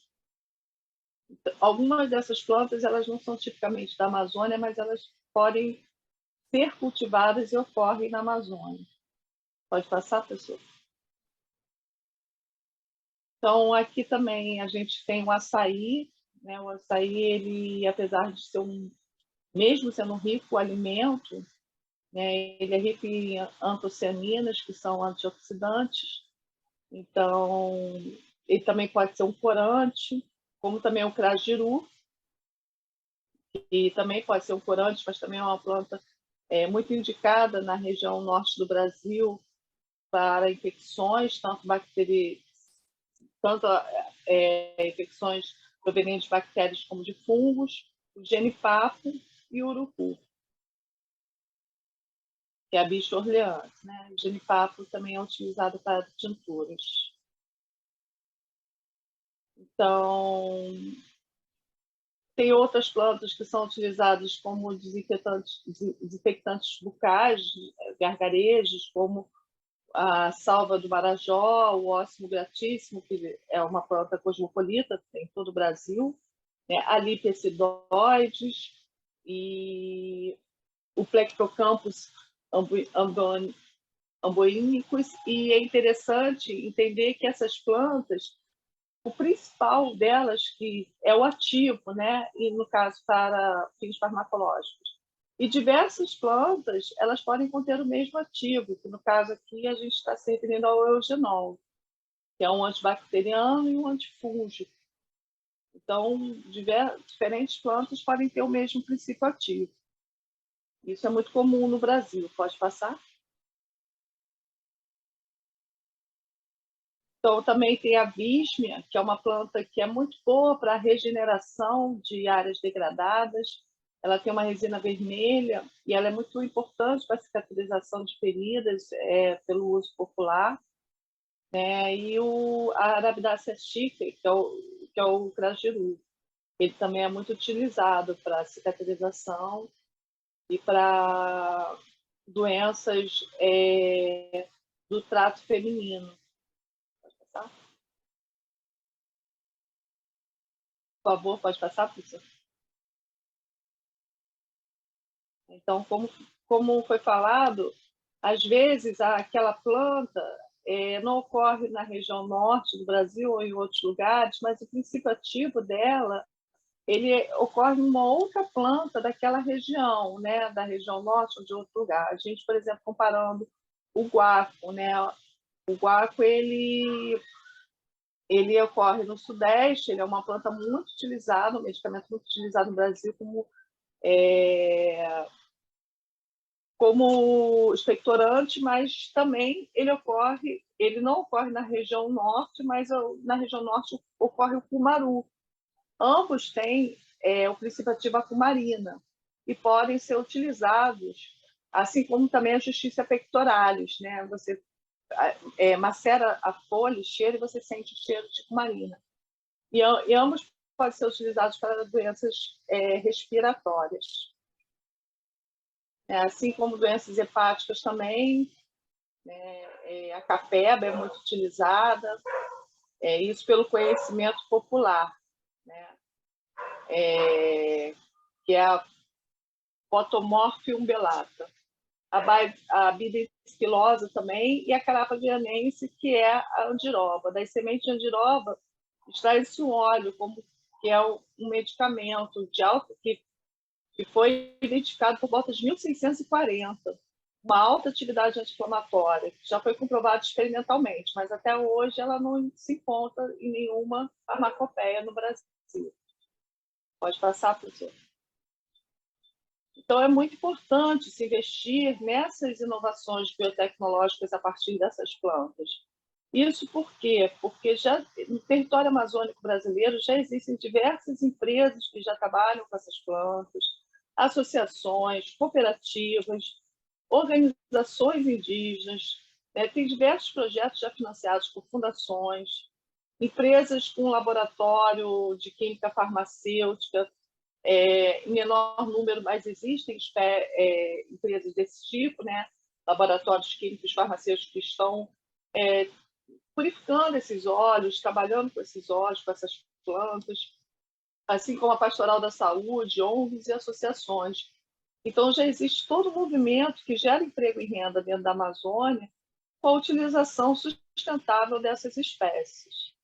Algumas dessas plantas elas não são tipicamente da Amazônia, mas elas podem ser cultivadas e ocorrem na Amazônia. Pode passar, professor? Então, aqui também a gente tem o açaí, né? O açaí, ele, apesar de ser mesmo sendo um rico alimento, né? Ele é rico em antocianinas, que são antioxidantes. Então, ele também pode ser um corante, como também o crajiru, que também pode ser um corante, mas também é uma planta muito indicada na região norte do Brasil para infecções, tanto infecções provenientes de bactérias como de fungos, o genipapo e o urucu, que é a bicho orleans, né? O genipapo também é utilizado para tinturas. Então, tem outras plantas que são utilizadas como desinfectantes bucais, gargarejos, como a salva do Marajó, o ósimo gratíssimo, que é uma planta cosmopolita, tem em todo o Brasil, né? A lipecidoides e o Plectocampus amboínicus. E é interessante entender que essas plantas, o principal delas que é o ativo, né? E no caso para fins farmacológicos. E diversas plantas, elas podem conter o mesmo ativo, que no caso aqui a gente está se referindo ao eugenol, que é um antibacteriano e um antifúngico. Então, diferentes plantas podem ter o mesmo princípio ativo. Isso é muito comum no Brasil. Pode passar? Então, também tem a vísmia, que é uma planta que é muito boa para a regeneração de áreas degradadas. Ela tem uma resina vermelha e ela é muito importante para a cicatrização de feridas pelo uso popular. E a Arabidacea chica, que é o crajiru. Ele também é muito utilizado para cicatrização e para doenças do trato feminino. Pode passar? Por favor, pode passar, professor? Então, como foi falado, às vezes aquela planta não ocorre na região norte do Brasil ou em outros lugares, mas o princípio ativo dela ele ocorre em uma outra planta daquela região, né, da região norte ou de outro lugar. A gente, por exemplo, comparando o guaco, né, o guaco ele ocorre no Sudeste, ele é uma planta muito utilizada, um medicamento muito utilizado no Brasil como expectorante, mas também ele não ocorre na região norte, mas na região norte ocorre o cumaru. Ambos têm o princípio ativo a cumarina e podem ser utilizados, assim como também a justiça pectoralis, né? Você macera a folha, cheira e você sente o cheiro de cumarina. E ambos podem ser utilizados para doenças respiratórias. Assim como doenças hepáticas também, né? A capeba é muito utilizada, isso pelo conhecimento popular, né? Que é a Potomorphium belata, a bidesquilosa também, e a carapa vianense, que é a andiroba. Das sementes de andiroba, extrai-se um óleo, que é um medicamento de alta, que foi identificado por volta de 1640, uma alta atividade anti-inflamatória, que já foi comprovada experimentalmente, mas até hoje ela não se encontra em nenhuma farmacopeia no Brasil. Pode passar, professor. Então, é muito importante se investir nessas inovações biotecnológicas a partir dessas plantas. Isso por quê? Porque já no território amazônico brasileiro já existem diversas empresas que já trabalham com essas plantas, associações, cooperativas, organizações indígenas, tem diversos projetos já financiados por fundações, empresas com laboratório de química farmacêutica, em menor número, mas existem empresas desse tipo, né? Laboratórios químicos farmacêuticos que estão purificando esses óleos, trabalhando com esses óleos, com essas plantas, assim como a Pastoral da Saúde, ONGs e associações. Então, já existe todo um movimento que gera emprego e renda dentro da Amazônia com a utilização sustentável dessas espécies.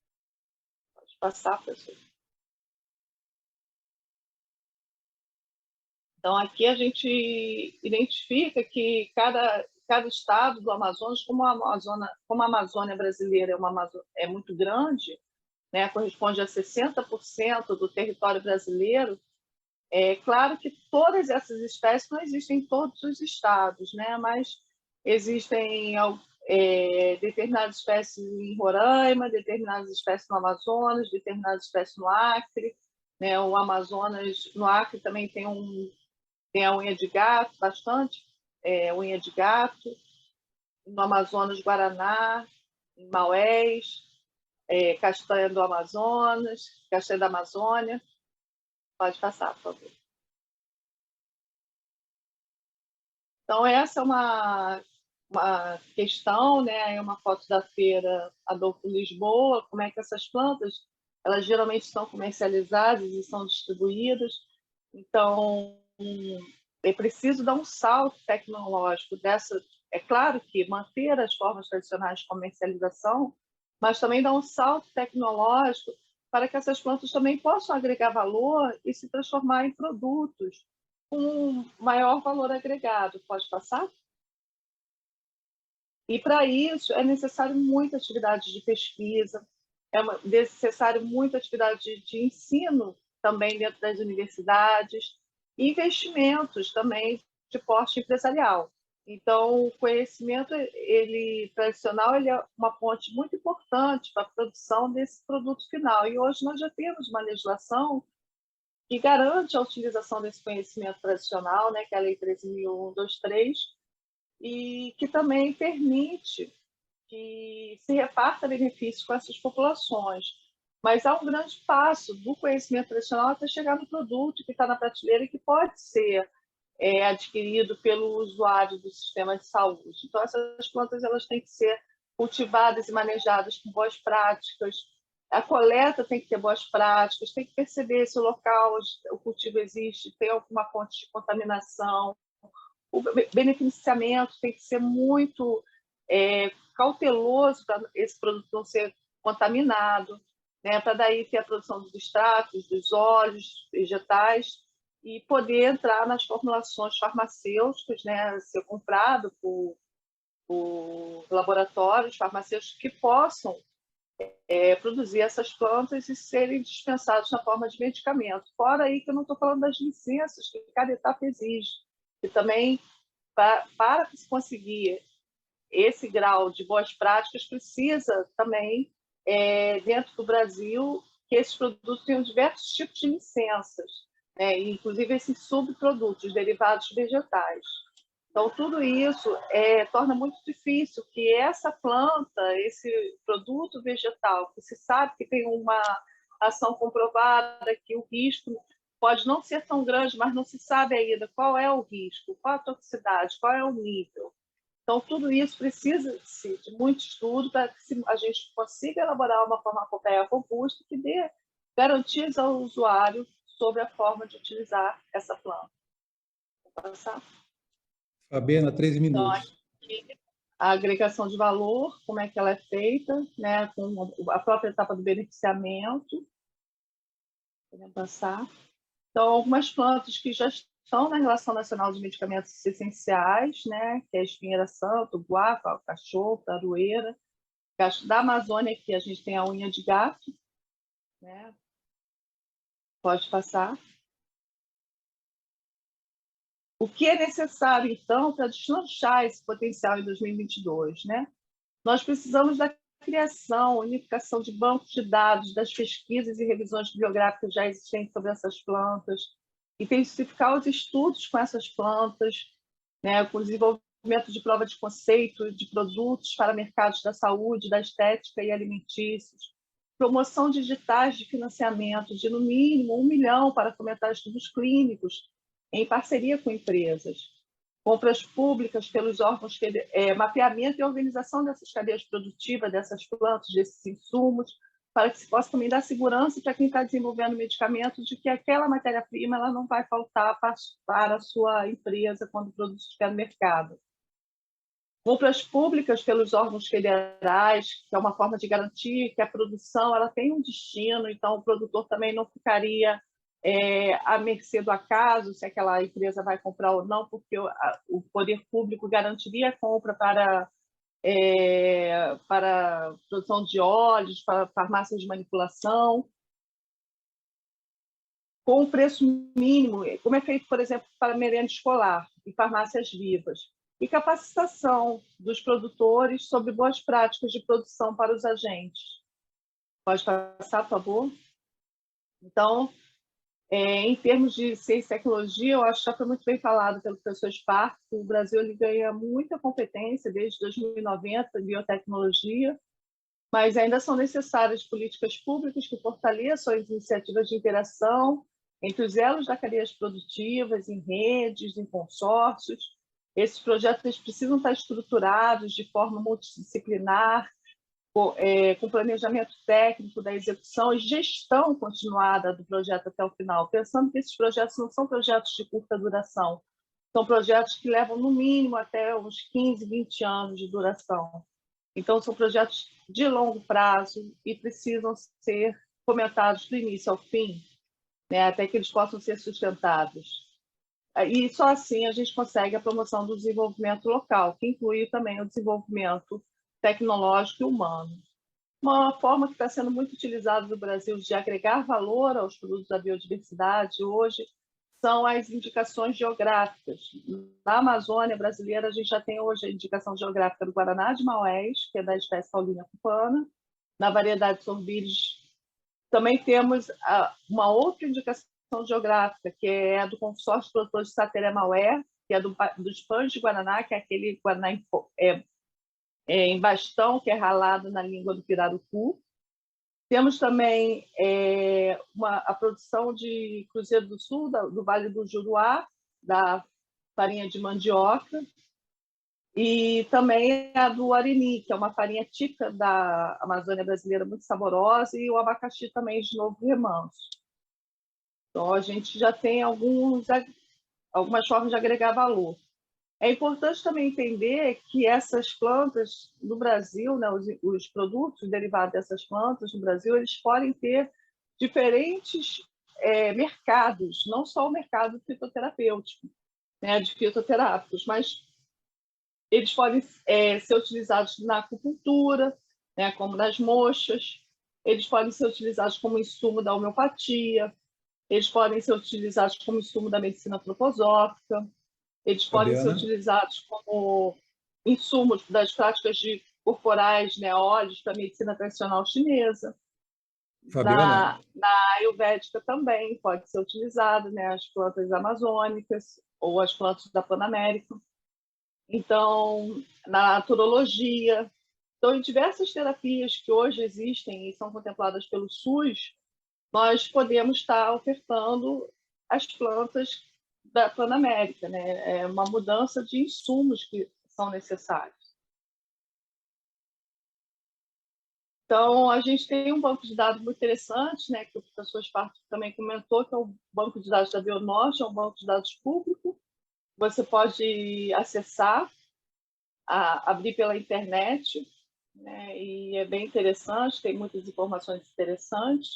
Pode passar, professor. Então, aqui a gente identifica que cada estado do Amazonas, como a Amazônia brasileira é muito grande, né, corresponde a 60% do território brasileiro, é claro que todas essas espécies não existem em todos os estados, né, mas existem determinadas espécies em Roraima, determinadas espécies no Amazonas, determinadas espécies no Acre, né, o Amazonas, no Acre também tem a unha de gato, bastante unha de gato, no Amazonas, Guaraná, em Maués, castanha do Amazonas, castanha da Amazônia. Pode passar, por favor. Então, essa é uma questão, né? É uma foto da feira Adolfo Lisboa, como é que essas plantas, elas geralmente são comercializadas e são distribuídas. Então, é preciso dar um salto tecnológico dessa. É claro que manter as formas tradicionais de comercialização, mas também dar um salto tecnológico para que essas plantas também possam agregar valor e se transformar em produtos com maior valor agregado. Pode passar? E, para isso, é necessário muita atividade de pesquisa, é necessário muita atividade de ensino também dentro das universidades, e investimentos também de porte empresarial. Então, o conhecimento tradicional ele é uma ponte muito importante para a produção desse produto final. E hoje nós já temos uma legislação que garante a utilização desse conhecimento tradicional, né, que é a Lei 13.123, e que também permite que se reparta benefícios com essas populações. Mas há um grande passo do conhecimento tradicional até chegar no produto que está na prateleira e que pode ser adquirido pelo usuário do sistema de saúde. Então, essas plantas elas têm que ser cultivadas e manejadas com boas práticas. A coleta tem que ter boas práticas, tem que perceber se o local onde o cultivo existe tem alguma fonte de contaminação. O beneficiamento tem que ser muito cauteloso para esse produto não ser contaminado, né? Para daí ter a produção dos extratos, dos óleos vegetais, e poder entrar nas formulações farmacêuticas, né, ser comprado por laboratórios farmacêuticos que possam produzir essas plantas e serem dispensados na forma de medicamento. Fora aí que eu não estou falando das licenças que cada etapa exige, e também para se conseguir esse grau de boas práticas precisa também, dentro do Brasil, que esses produtos tenham diversos tipos de licenças, inclusive esses subprodutos, derivados vegetais. Então, tudo isso torna muito difícil que essa planta, esse produto vegetal, que se sabe que tem uma ação comprovada, que o risco pode não ser tão grande, mas não se sabe ainda qual é o risco, qual a toxicidade, qual é o nível. Então, tudo isso precisa-se de muito estudo para que a gente consiga elaborar uma farmacopeia robusta que dê garantias ao usuário sobre a forma de utilizar essa planta. Vou passar. Fabiana, 13 minutos. Então, aqui, a agregação de valor, como é que ela é feita, né, com a própria etapa do beneficiamento. Vou passar. Então, algumas plantas que já estão na Relação Nacional de Medicamentos Essenciais, né, que é a espinheira-santo, guava, cachorro, aroeira. Da Amazônia, aqui a gente tem a unha de gato, né? Pode passar. O que é necessário, então, para deslanchar esse potencial em 2022, né? Nós precisamos da criação, unificação de bancos de dados, das pesquisas e revisões bibliográficas já existentes sobre essas plantas, intensificar os estudos com essas plantas, né, com o desenvolvimento de prova de conceito, de produtos para mercados da saúde, da estética e alimentícios, promoção de editais de financiamento de, no mínimo, 1 milhão para fomentar estudos clínicos em parceria com empresas, compras públicas pelos órgãos, mapeamento e organização dessas cadeias produtivas, dessas plantas, desses insumos, para que se possa também dar segurança para quem está desenvolvendo medicamento de que aquela matéria-prima ela não vai faltar para a sua empresa quando o produto estiver no mercado. Compras públicas pelos órgãos federais, que é uma forma de garantir que a produção ela tem um destino, então o produtor também não ficaria à mercê do acaso, se aquela empresa vai comprar ou não, porque o poder público garantiria a compra para produção de óleos, para farmácias de manipulação, com um preço mínimo, como é feito, por exemplo, para merenda escolar e farmácias vivas, e capacitação dos produtores sobre boas práticas de produção para os agentes. Pode passar, por favor? Então, em termos de ciência e tecnologia, eu acho que já foi muito bem falado pelo professor Spark, que o Brasil ele ganha muita competência desde 2090 em biotecnologia, mas ainda são necessárias políticas públicas que fortaleçam as iniciativas de interação entre os elos das cadeias produtivas, em redes, em consórcios. Esses projetos precisam estar estruturados de forma multidisciplinar, com planejamento técnico da execução e gestão continuada do projeto até o final, pensando que esses projetos não são projetos de curta duração, são projetos que levam, no mínimo, até uns 15, 20 anos de duração. Então, são projetos de longo prazo e precisam ser fomentados do início ao fim, né, até que eles possam ser sustentados. E só assim a gente consegue a promoção do desenvolvimento local, que inclui também o desenvolvimento tecnológico e humano. Uma forma que está sendo muito utilizada no Brasil de agregar valor aos produtos da biodiversidade hoje são as indicações geográficas. Na Amazônia brasileira, a gente já tem hoje a indicação geográfica do Guaraná de Maués, que é da espécie Paulínia cupana. Na variedade Sorbilis, também temos uma outra indicação geográfica, que é a do consórcio de produtores de Sateré-Maué, que é dos pães de Guaraná, que é aquele Guaraná em bastão, que é ralado na língua do pirarucu. Temos também a produção de Cruzeiro do Sul, do Vale do Juruá, da farinha de mandioca, e também a do Arini, que é uma farinha típica da Amazônia brasileira, muito saborosa, e o abacaxi também de Novo Remanso. Então, a gente já tem algumas formas de agregar valor. É importante também entender que essas plantas no Brasil, né, os produtos derivados dessas plantas no Brasil, eles podem ter diferentes mercados, não só o mercado fitoterapêutico, né, de fitoterápicos, mas eles podem ser utilizados na acupuntura, né, como nas moxas, eles podem ser utilizados como insumo da homeopatia, eles podem ser utilizados como insumo da medicina antroposófica, eles podem ser utilizados como insumos das práticas corporais, né, óleos para a medicina tradicional chinesa. Na ayurvédica também pode ser utilizado, né, as plantas amazônicas ou as plantas da Panamérica. Então, na naturologia. Então, em diversas terapias que hoje existem e são contempladas pelo SUS, nós podemos estar ofertando as plantas da Panamérica, né? É uma mudança de insumos que são necessários. Então, a gente tem um banco de dados muito interessante, né, que o professor Sparto também comentou, que é o banco de dados da Bionorte, é um banco de dados público. Você pode acessar, abrir pela internet, né, e é bem interessante, tem muitas informações interessantes.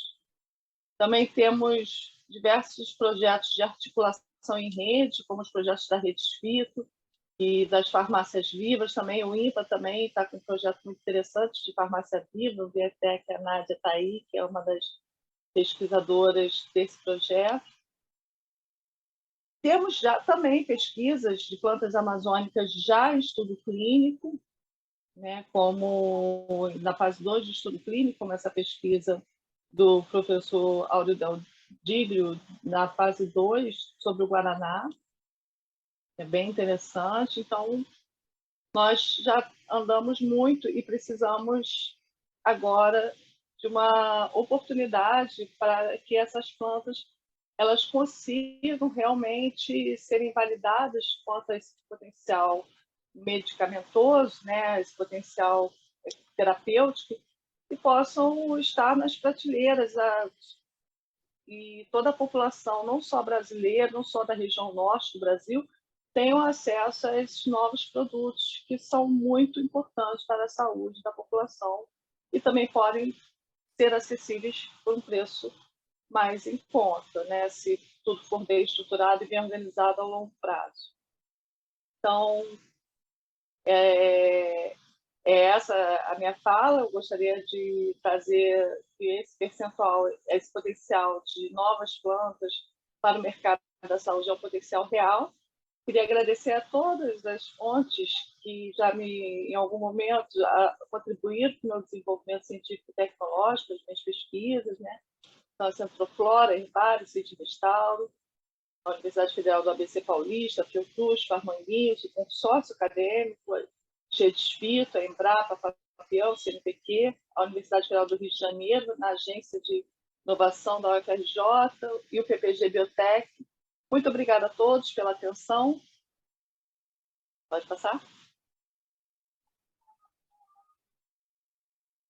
Também temos diversos projetos de articulação em rede, como os projetos da Rede Fito e das farmácias vivas também. O INPA também está com um projeto muito interessante de farmácia viva. Eu vi até que a Nádia está aí, que é uma das pesquisadoras desse projeto. Temos já também pesquisas de plantas amazônicas já em estudo clínico, né, como na fase 2 de estudo clínico, como essa pesquisa do professor Áureo Del Diglio, na fase 2, sobre o Guaraná. É bem interessante. Então, nós já andamos muito e precisamos agora de uma oportunidade para que essas plantas elas consigam realmente serem validadas quanto a esse potencial medicamentoso, né, esse potencial terapêutico, e possam estar nas prateleiras e toda a população, não só brasileira, não só da região norte do Brasil, tenham acesso a esses novos produtos que são muito importantes para a saúde da população e também podem ser acessíveis por um preço mais em conta, né, se tudo for bem estruturado e bem organizado ao longo prazo. Então, essa a minha fala. Eu gostaria de trazer esse percentual, esse potencial de novas plantas para o mercado da saúde é um potencial real. Queria agradecer a todas as fontes que já em algum momento, contribuíram para o meu desenvolvimento científico e tecnológico, as minhas pesquisas, né? Então, a Centroflora, a Herbário, o Sítio Restauro, a Universidade Federal do ABC Paulista, a Fiocruz, Farmanguinhos, o consórcio acadêmico, a Rede Fito, a Embrapa, a Papião, CNPq, a Universidade Federal do Rio de Janeiro, na Agência de Inovação da UFRJ e o PPG Biotech. Muito obrigada a todos pela atenção. Pode passar?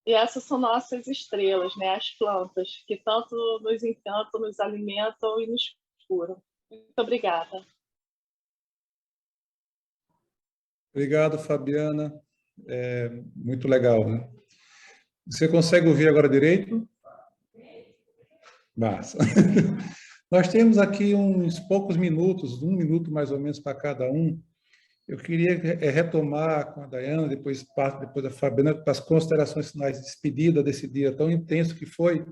E essas são nossas estrelas, né? As plantas, que tanto nos encantam, nos alimentam e nos curam. Muito obrigada. Obrigado, Fabiana. Muito legal, né? Você consegue ouvir agora direito? Massa. Nós temos aqui uns poucos minutos, 1 minuto mais ou menos para cada um. Eu queria retomar com a Dayana, depois da Fabiana, para as considerações finais de despedida desse dia tão intenso que foi.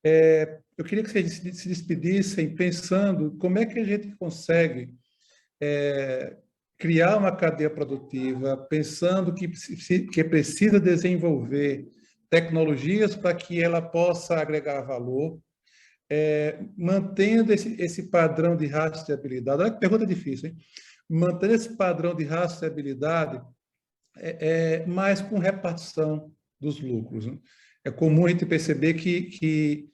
Eu queria que vocês se despedissem pensando como é que a gente consegue criar uma cadeia produtiva, pensando que precisa desenvolver tecnologias para que ela possa agregar valor, mantendo esse padrão de rastreabilidade. Olha que pergunta difícil, hein? Mantendo esse padrão de rastreabilidade, mas com repartição dos lucros, né? É comum a gente perceber que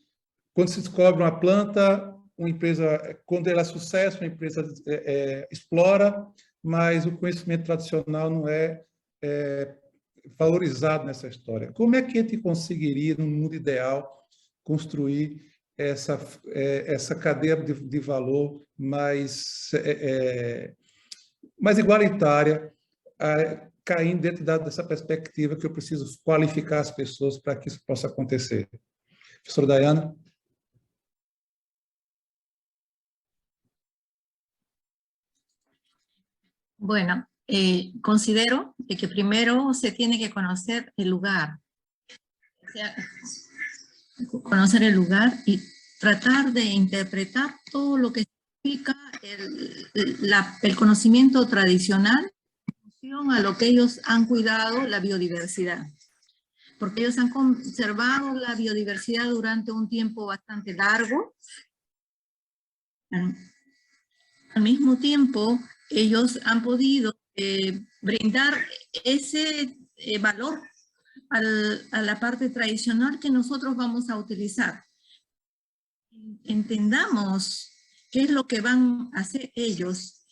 quando se descobre uma planta, uma empresa, quando ela é sucesso, uma empresa explora, mas o conhecimento tradicional não é valorizado nessa história. Como é que a gente conseguiria, no mundo ideal, construir essa cadeia de valor mais igualitária, caindo dentro dessa perspectiva que eu preciso qualificar as pessoas para que isso possa acontecer? Professora Dayana? Bueno, considero que primero se tiene que conocer el lugar. O sea, conocer el lugar y tratar de interpretar todo lo que significa el conocimiento tradicional en función a lo que ellos han cuidado, la biodiversidad. Porque ellos han conservado la biodiversidad durante un tiempo bastante largo. Al mismo tiempo, ellos han podido brindar ese valor a la parte tradicional que nosotros vamos a utilizar. Entendamos qué es lo que van a hacer ellos.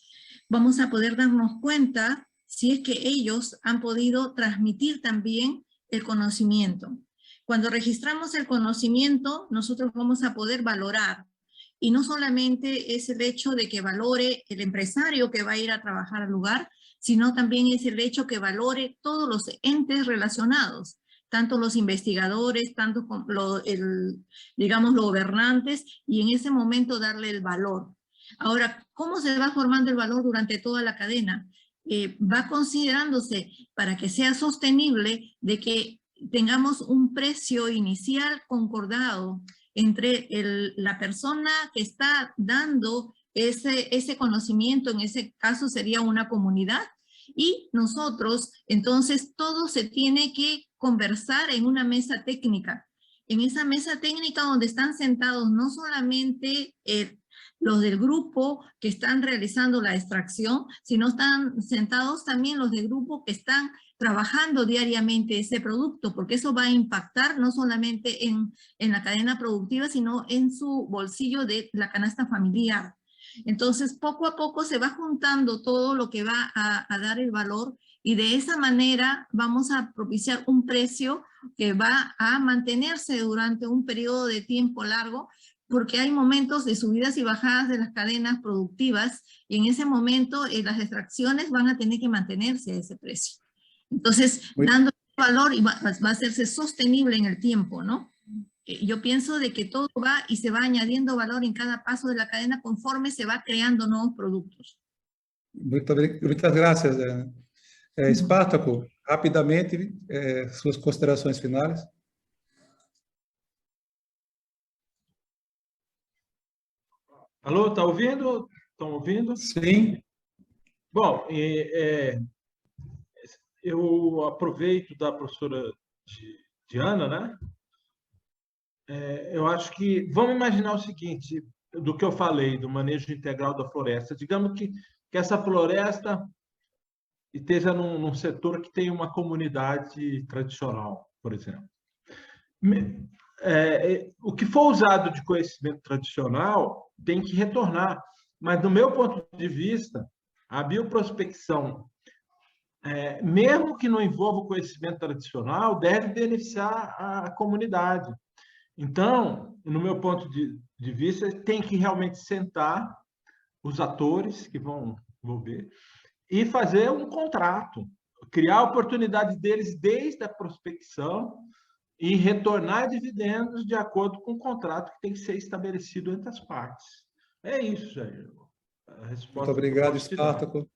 Vamos a poder darnos cuenta si es que ellos han podido transmitir también el conocimiento. Cuando registramos el conocimiento, nosotros vamos a poder valorar. Y no solamente es el hecho de que valore el empresario que va a ir a trabajar al lugar, sino también es el hecho que valore todos los entes relacionados, tanto los investigadores, tanto digamos, los gobernantes, y en ese momento darle el valor. Ahora, ¿cómo se va formando el valor durante toda la cadena? Va considerándose para que sea sostenible de que tengamos un precio inicial concordado entre la persona que está dando ese conocimiento, en ese caso sería una comunidad, y nosotros. Entonces todo se tiene que conversar en una mesa técnica. En esa mesa técnica donde están sentados no solamente los del grupo que están realizando la extracción, sino están sentados también los del grupo que están trabajando diariamente ese producto, porque eso va a impactar no solamente en la cadena productiva, sino en su bolsillo de la canasta familiar. Entonces, poco a poco se va juntando todo lo que va a dar el valor, y de esa manera vamos a propiciar un precio que va a mantenerse durante un periodo de tiempo largo, porque hay momentos de subidas y bajadas de las cadenas productivas, y en ese momento las extracciones van a tener que mantenerse a ese precio. Entonces, dando valor, y va a hacerse sostenible en el tiempo, ¿no? Yo pienso de que todo va y se va añadiendo valor en cada paso de la cadena conforme se va creando nuevos productos. Muchas gracias. Espartaco, rapidamente, suas considerações finais. Alô, tá ouvindo? Estão ouvindo? Sim. Bom, eu aproveito da professora Diana, né? Eu acho que, vamos imaginar o seguinte, do que eu falei, do manejo integral da floresta. Digamos que essa floresta esteja num setor que tem uma comunidade tradicional, por exemplo. O que for usado de conhecimento tradicional tem que retornar, mas, do meu ponto de vista, a bioprospecção, mesmo que não envolva o conhecimento tradicional, deve beneficiar a comunidade. Então, no meu ponto de vista, tem que realmente sentar os atores que vão envolver e fazer um contrato, criar a oportunidade deles desde a prospecção e retornar dividendos de acordo com o contrato que tem que ser estabelecido entre as partes. É isso, Jair. A resposta. Muito obrigado, Espartaco.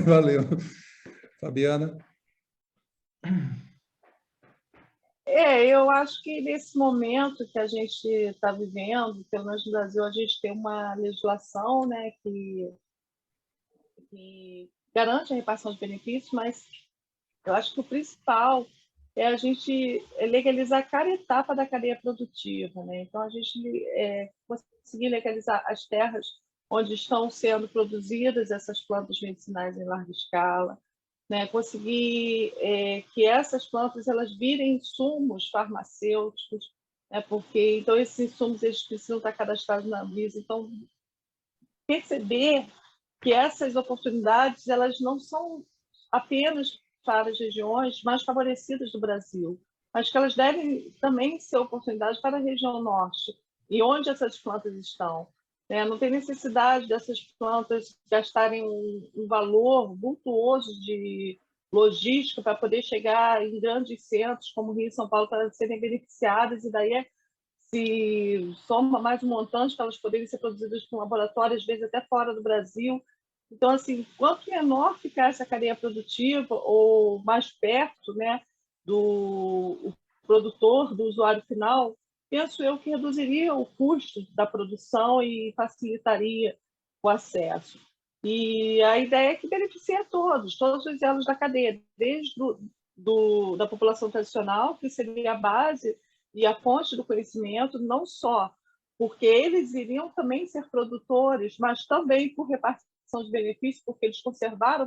Valeu. Fabiana? Eu acho que nesse momento que a gente está vivendo, pelo menos no Brasil, a gente tem uma legislação, né, que garante a repartição de benefícios, mas eu acho que o principal é a gente legalizar cada etapa da cadeia produtiva, né? Então, a gente conseguir legalizar as terras onde estão sendo produzidas essas plantas medicinais em larga escala, né? Conseguir que essas plantas elas virem insumos farmacêuticos, né? Porque então esses insumos eles precisam estar cadastrados na Anvisa. Então, perceber que essas oportunidades elas não são apenas para as regiões mais favorecidas do Brasil, mas que elas devem também ser oportunidades para a região norte, e onde essas plantas estão. Não tem necessidade dessas plantas gastarem um valor vultuoso de logística para poder chegar em grandes centros, como Rio e São Paulo, para serem beneficiadas, e daí se soma mais um montante para elas poderem ser produzidas em laboratórios, às vezes até fora do Brasil. Então, assim, quanto menor ficar essa cadeia produtiva ou mais perto, né, do produtor, do usuário final, penso eu que reduziria o custo da produção e facilitaria o acesso. E a ideia é que beneficie a todos os elos da cadeia, desde da população tradicional, que seria a base e a fonte do conhecimento, não só porque eles iriam também ser produtores, mas também por repartição de benefícios, porque eles conservaram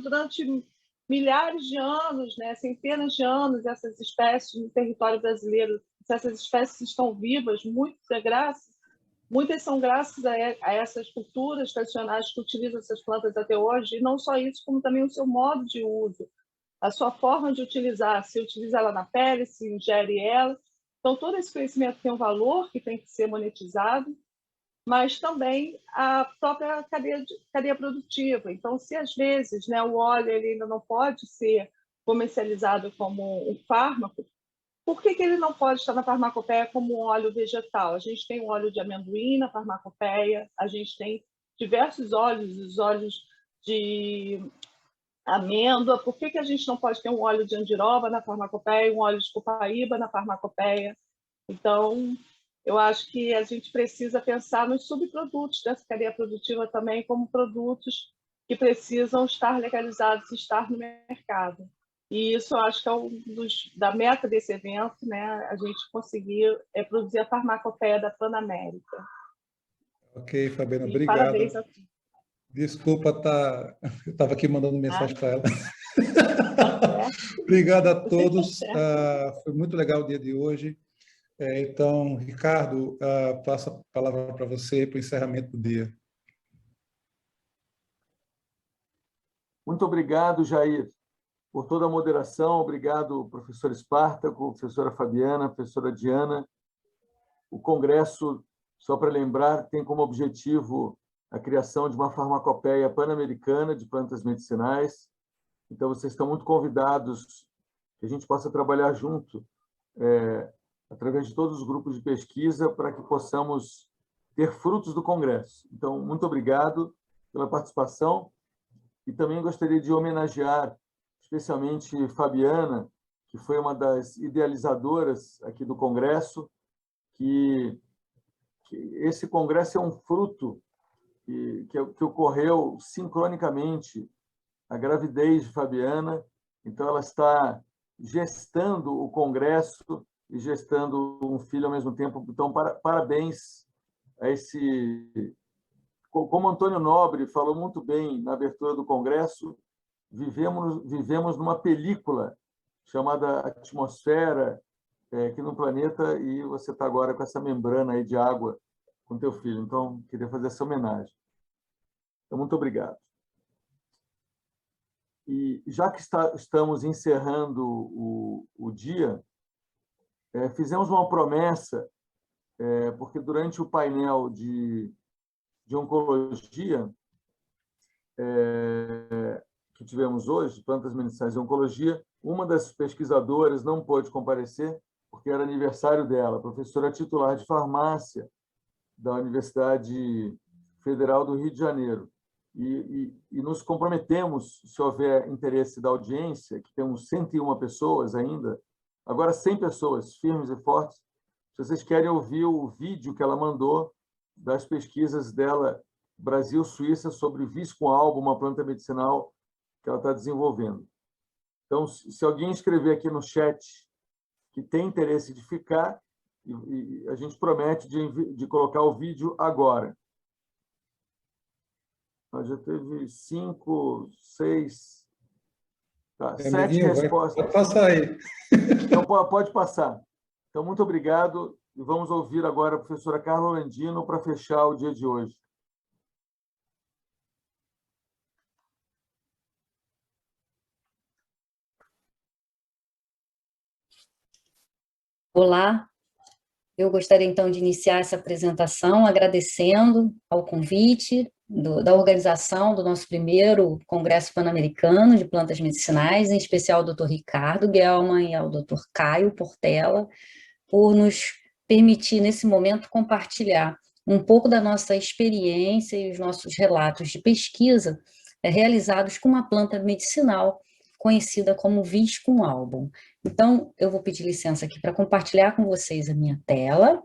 durante milhares de anos, né, centenas de anos, essas espécies no território brasileiro. Se essas espécies estão vivas, muitas são graças a essas culturas tradicionais que utilizam essas plantas até hoje, e não só isso, como também o seu modo de uso, a sua forma de utilizar, se utiliza ela na pele, se ingere ela. Então, todo esse conhecimento tem um valor que tem que ser monetizado, mas também a própria cadeia produtiva. Então, se às vezes, né, o óleo ele ainda não pode ser comercializado como um fármaco, por que ele não pode estar na farmacopeia como um óleo vegetal? A gente tem o óleo de amendoim na farmacopeia, a gente tem diversos óleos, os óleos de amêndoa. Por que a gente não pode ter um óleo de andiroba na farmacopeia, um óleo de copaíba na farmacopeia? Então, eu acho que a gente precisa pensar nos subprodutos dessa cadeia produtiva também como produtos que precisam estar legalizados e estar no mercado. E isso eu acho que é da meta desse evento, né? A gente conseguir produzir a farmacopeia da Panamérica. Ok, Fabiana, e obrigado. Parabéns a todos. Desculpa, eu estava aqui mandando mensagem para ela. Obrigado a todos. Foi muito legal o dia de hoje. Então, Ricardo, passo a palavra para você para o encerramento do dia. Muito obrigado, Jair, por toda a moderação. Obrigado, professor Espartaco, professora Fabiana, professora Diana. O Congresso, só para lembrar, tem como objetivo a criação de uma farmacopeia pan-americana de plantas medicinais. Então, vocês estão muito convidados que a gente possa trabalhar junto, através de todos os grupos de pesquisa, para que possamos ter frutos do Congresso. Então, muito obrigado pela participação. E também gostaria de homenagear especialmente Fabiana, que foi uma das idealizadoras aqui do Congresso, que esse Congresso é um fruto que ocorreu sincronicamente a gravidez de Fabiana. Então, ela está gestando o Congresso e gestando um filho ao mesmo tempo. Então, parabéns a esse... Como Antônio Nobre falou muito bem na abertura do Congresso, vivemos numa película chamada atmosfera aqui no planeta, e você está agora com essa membrana aí de água com teu filho. Então, queria fazer essa homenagem. Então, muito obrigado. E já que estamos encerrando o dia, fizemos uma promessa, porque durante o painel de oncologia que tivemos hoje, plantas medicinais e oncologia, uma das pesquisadoras não pôde comparecer, porque era aniversário dela, professora titular de farmácia da Universidade Federal do Rio de Janeiro. e nos comprometemos, se houver interesse da audiência, que temos 101 pessoas ainda, agora 100 pessoas firmes e fortes, se vocês querem ouvir o vídeo que ela mandou das pesquisas dela, Brasil-Suíça, sobre Viscoalbo, uma planta medicinal que ela está desenvolvendo. Então, se alguém escrever aqui no chat que tem interesse de ficar, e a gente promete de colocar o vídeo agora. Nós já teve 5, 6, 7 respostas. Pode passar aí. Então, pode passar. Então, muito obrigado. E vamos ouvir agora a professora Carla Landino para fechar o dia de hoje. Olá, eu gostaria então de iniciar essa apresentação agradecendo ao convite da organização do nosso primeiro Congresso Pan-Americano de Plantas Medicinais, em especial ao Dr. Ricardo Gelman e ao Dr. Caio Portela, por nos permitir, nesse momento, compartilhar um pouco da nossa experiência e os nossos relatos de pesquisa realizados com uma planta medicinal conhecida como Viscum album. Então, eu vou pedir licença aqui para compartilhar com vocês a minha tela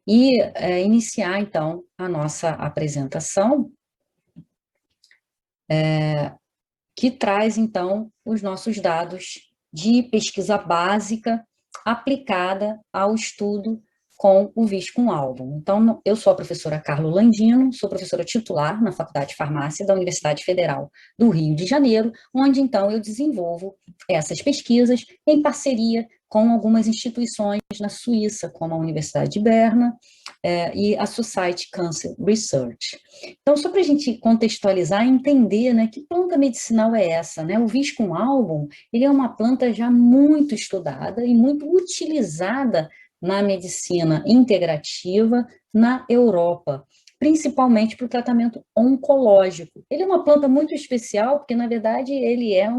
e iniciar, então, a nossa apresentação, que traz, então, os nossos dados de pesquisa básica aplicada ao estudo com o Viscum album. Então, eu sou a professora Carla Landino, sou professora titular na Faculdade de Farmácia da Universidade Federal do Rio de Janeiro, onde, então, eu desenvolvo essas pesquisas em parceria com algumas instituições na Suíça, como a Universidade de Berna e a Society Cancer Research. Então, só para a gente contextualizar e entender, né, que planta medicinal é essa, né? O Viscum album, ele é uma planta já muito estudada e muito utilizada na medicina integrativa na Europa, principalmente para o tratamento oncológico. Ele é uma planta muito especial, porque, na verdade, ele é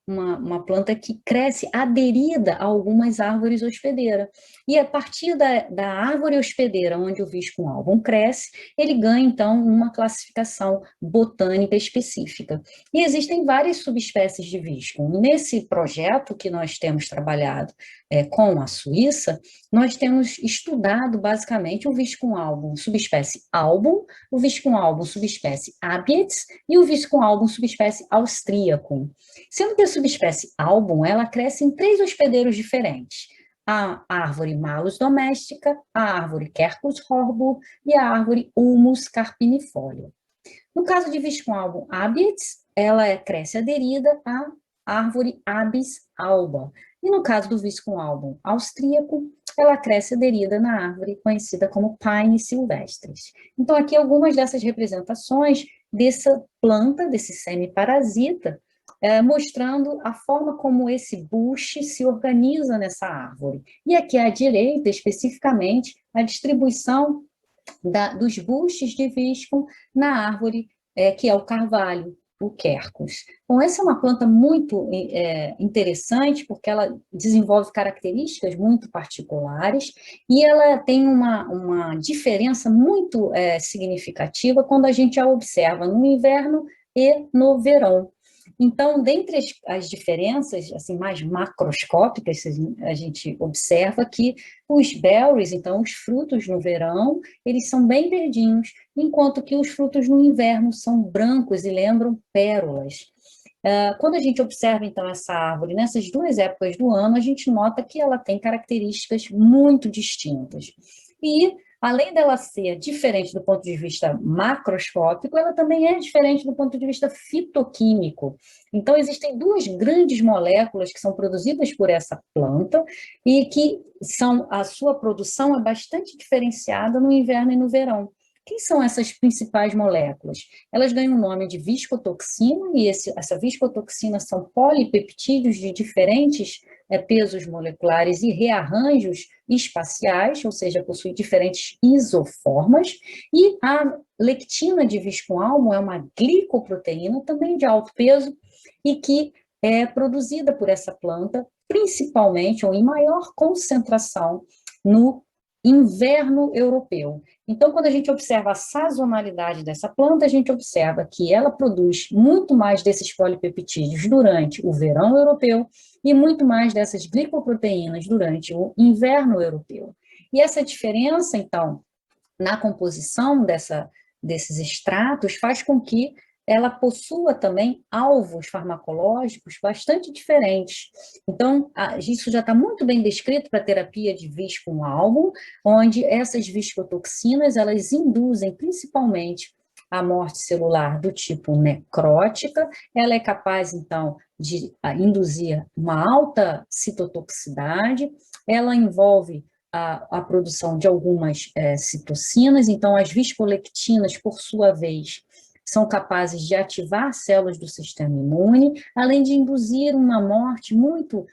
uma planta que cresce aderida a algumas árvores hospedeiras. E a partir da árvore hospedeira, onde o Viscum album cresce, ele ganha, então, uma classificação botânica específica. E existem várias subespécies de Viscum. Nesse projeto que nós temos trabalhado com a Suíça, nós temos estudado, basicamente, o Viscum album subespécie album, o Viscum album subespécie abies e o Viscum album subespécie austríaco. Sendo que a subespécie album, ela cresce em 3 hospedeiros diferentes: a árvore Malus domestica, a árvore Quercus horrible e a árvore Ulmus carpinifolia. No caso de Viscum album abies, ela cresce aderida à árvore Abies alba. E no caso do Viscum album austríaco, ela cresce aderida na árvore conhecida como Pine silvestris. Então, aqui algumas dessas representações dessa planta, desse semiparasita, mostrando a forma como esse bush se organiza nessa árvore. E aqui à direita, especificamente, a distribuição dos bushes de Viscum na árvore, que é o carvalho, o Quercus. Bom, essa é uma planta muito interessante, porque ela desenvolve características muito particulares e ela tem uma diferença muito significativa quando a gente a observa no inverno e no verão. Então, dentre as diferenças assim, mais macroscópicas, a gente observa que os berries, então os frutos no verão, eles são bem verdinhos, enquanto que os frutos no inverno são brancos e lembram pérolas. Quando a gente observa, então, essa árvore nessas 2 épocas do ano, a gente nota que ela tem características muito distintas. E, além dela ser diferente do ponto de vista macroscópico, ela também é diferente do ponto de vista fitoquímico. Então, existem 2 grandes moléculas que são produzidas por essa planta e que a sua produção é bastante diferenciada no inverno e no verão. Quem são essas principais moléculas? Elas ganham o nome de viscotoxina, e essa viscotoxina são polipeptídeos de diferentes pesos moleculares e rearranjos espaciais, ou seja, possui diferentes isoformas, e a lectina de Viscum album é uma glicoproteína, também de alto peso, e que é produzida por essa planta, principalmente ou em maior concentração no inverno europeu. Então, quando a gente observa a sazonalidade dessa planta, a gente observa que ela produz muito mais desses polipeptídeos durante o verão europeu e muito mais dessas glicoproteínas durante o inverno europeu. E essa diferença, então, na composição desses extratos faz com que ela possua também alvos farmacológicos bastante diferentes. Então, isso já está muito bem descrito para a terapia de VIS com álbum, onde essas viscotoxinas, elas induzem principalmente a morte celular do tipo necrótica, ela é capaz, então, de induzir uma alta citotoxicidade, ela envolve a produção de algumas citocinas, então as viscolectinas, por sua vez, são capazes de ativar células do sistema imune, além de induzir uma morte muito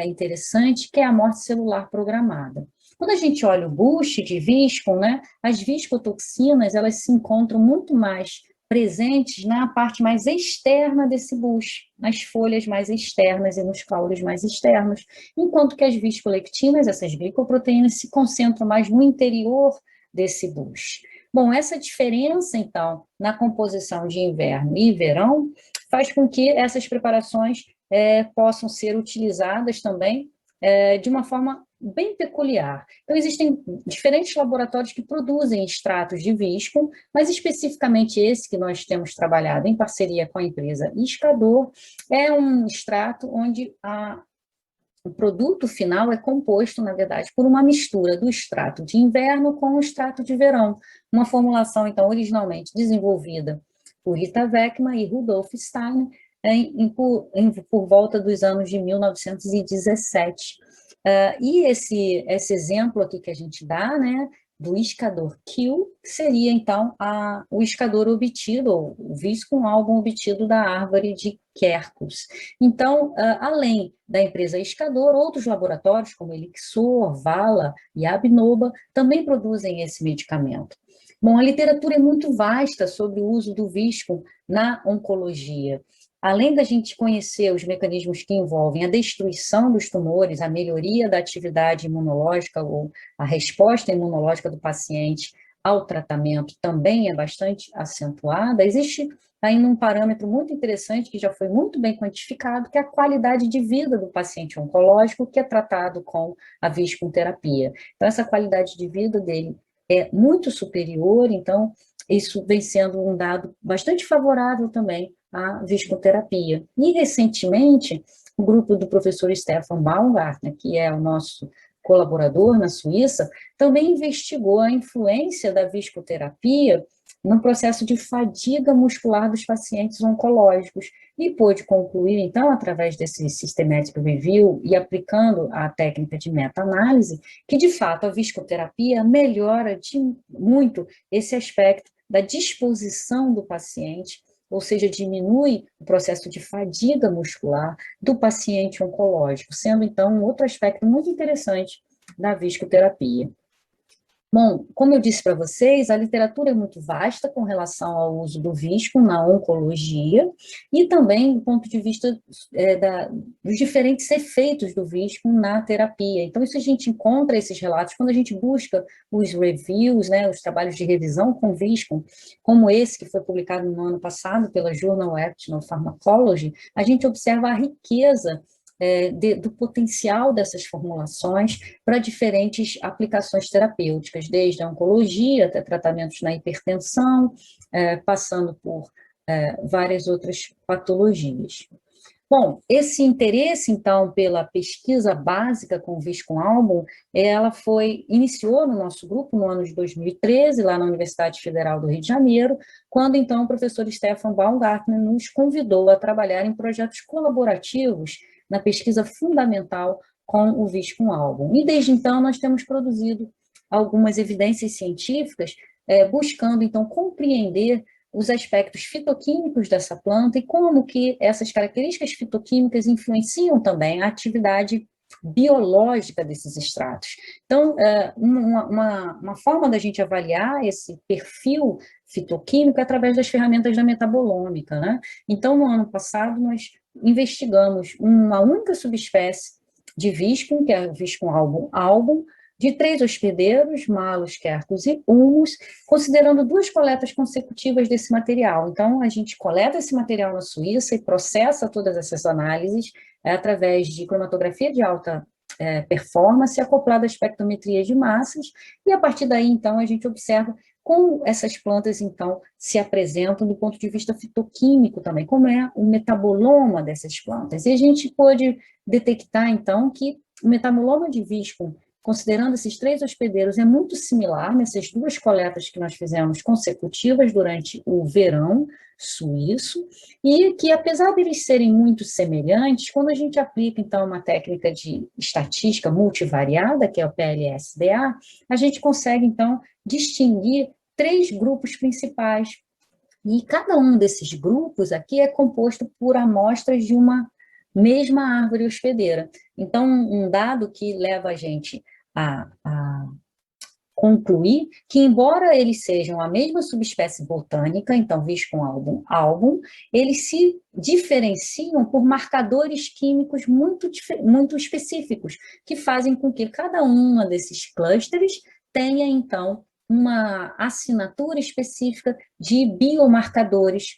interessante, que é a morte celular programada. Quando a gente olha o buche de visco, né, as viscotoxinas, elas se encontram muito mais presentes na parte mais externa desse buche, nas folhas mais externas e nos caules mais externos, enquanto que as viscolectinas, essas glicoproteínas, se concentram mais no interior desse buche. Bom, essa diferença, então, na composição de inverno e verão, faz com que essas preparações possam ser utilizadas também de uma forma bem peculiar. Então, existem diferentes laboratórios que produzem extratos de visco, mas especificamente esse que nós temos trabalhado em parceria com a empresa Iscador, é um extrato onde o produto final é composto, na verdade, por uma mistura do extrato de inverno com o extrato de verão. Uma formulação, então, originalmente desenvolvida por Rita Weckmann e Rudolf Steiner por volta dos anos de 1917. E esse exemplo aqui que a gente dá, né, do iscador Q, seria, então, o iscador obtido, ou o visco com álbum obtido da árvore de Quercus. Então, além da empresa Iscador, outros laboratórios, como Elixir, Vala e Abnoba, também produzem esse medicamento. Bom, a literatura é muito vasta sobre o uso do visco na oncologia. Além da gente conhecer os mecanismos que envolvem a destruição dos tumores, a melhoria da atividade imunológica ou a resposta imunológica do paciente ao tratamento também é bastante acentuada, existe ainda um parâmetro muito interessante que já foi muito bem quantificado, que é a qualidade de vida do paciente oncológico que é tratado com a viscoterapia. Então, essa qualidade de vida dele é muito superior, então isso vem sendo um dado bastante favorável também à viscoterapia. E, recentemente, o grupo do professor Stefan Baumgartner, que é o nosso colaborador na Suíça, também investigou a influência da viscoterapia no processo de fadiga muscular dos pacientes oncológicos e pôde concluir, então, através desse systematic review e aplicando a técnica de meta-análise, que, de fato, a viscoterapia melhora muito esse aspecto da disposição do paciente, ou seja, diminui o processo de fadiga muscular do paciente oncológico, sendo, então, um outro aspecto muito interessante da viscoterapia. Bom, como eu disse para vocês, a literatura é muito vasta com relação ao uso do visco na oncologia e também do ponto de vista dos diferentes efeitos do visco na terapia. Então, isso a gente encontra esses relatos quando a gente busca os reviews, né, os trabalhos de revisão com visco, como esse que foi publicado no ano passado pela Journal of Pharmacology, a gente observa a riqueza do potencial dessas formulações para diferentes aplicações terapêuticas, desde a oncologia até tratamentos na hipertensão, passando por várias outras patologias. Bom, esse interesse, então, pela pesquisa básica com visco-álbum, ela iniciou no nosso grupo no ano de 2013, lá na Universidade Federal do Rio de Janeiro, quando, então, o professor Stefan Baumgartner nos convidou a trabalhar em projetos colaborativos na pesquisa fundamental com o visco-álbum. E, desde então, nós temos produzido algumas evidências científicas buscando, então, compreender os aspectos fitoquímicos dessa planta e como que essas características fitoquímicas influenciam também a atividade biológica desses extratos. Então, uma forma da gente avaliar esse perfil fitoquímico é através das ferramentas da metabolômica, né? Então, no ano passado, nós investigamos uma única subespécie de visco, que é o visco-álbum, de 3 hospedeiros, Malus, Quercus e Ulmus, considerando 2 coletas consecutivas desse material. Então, a gente coleta esse material na Suíça e processa todas essas análises através de cromatografia de alta performance acoplada à espectrometria de massas, e a partir daí, então, a gente observa como essas plantas, então, se apresentam do ponto de vista fitoquímico também, como é o metaboloma dessas plantas. E a gente pôde detectar, então, que o metaboloma de Viscum, considerando esses 3 hospedeiros, é muito similar nessas 2 coletas que nós fizemos consecutivas durante o verão suíço, e que, apesar de eles serem muito semelhantes, quando a gente aplica, então, uma técnica de estatística multivariada, que é o PLSDA, a gente consegue, então, distinguir 3 grupos principais. E cada um desses grupos aqui é composto por amostras de uma mesma árvore hospedeira. Então, um dado que leva a gente a concluir que, embora eles sejam a mesma subespécie botânica, então Viscum album, eles se diferenciam por marcadores químicos muito específicos, que fazem com que cada uma desses clusters tenha, então, uma assinatura específica de biomarcadores,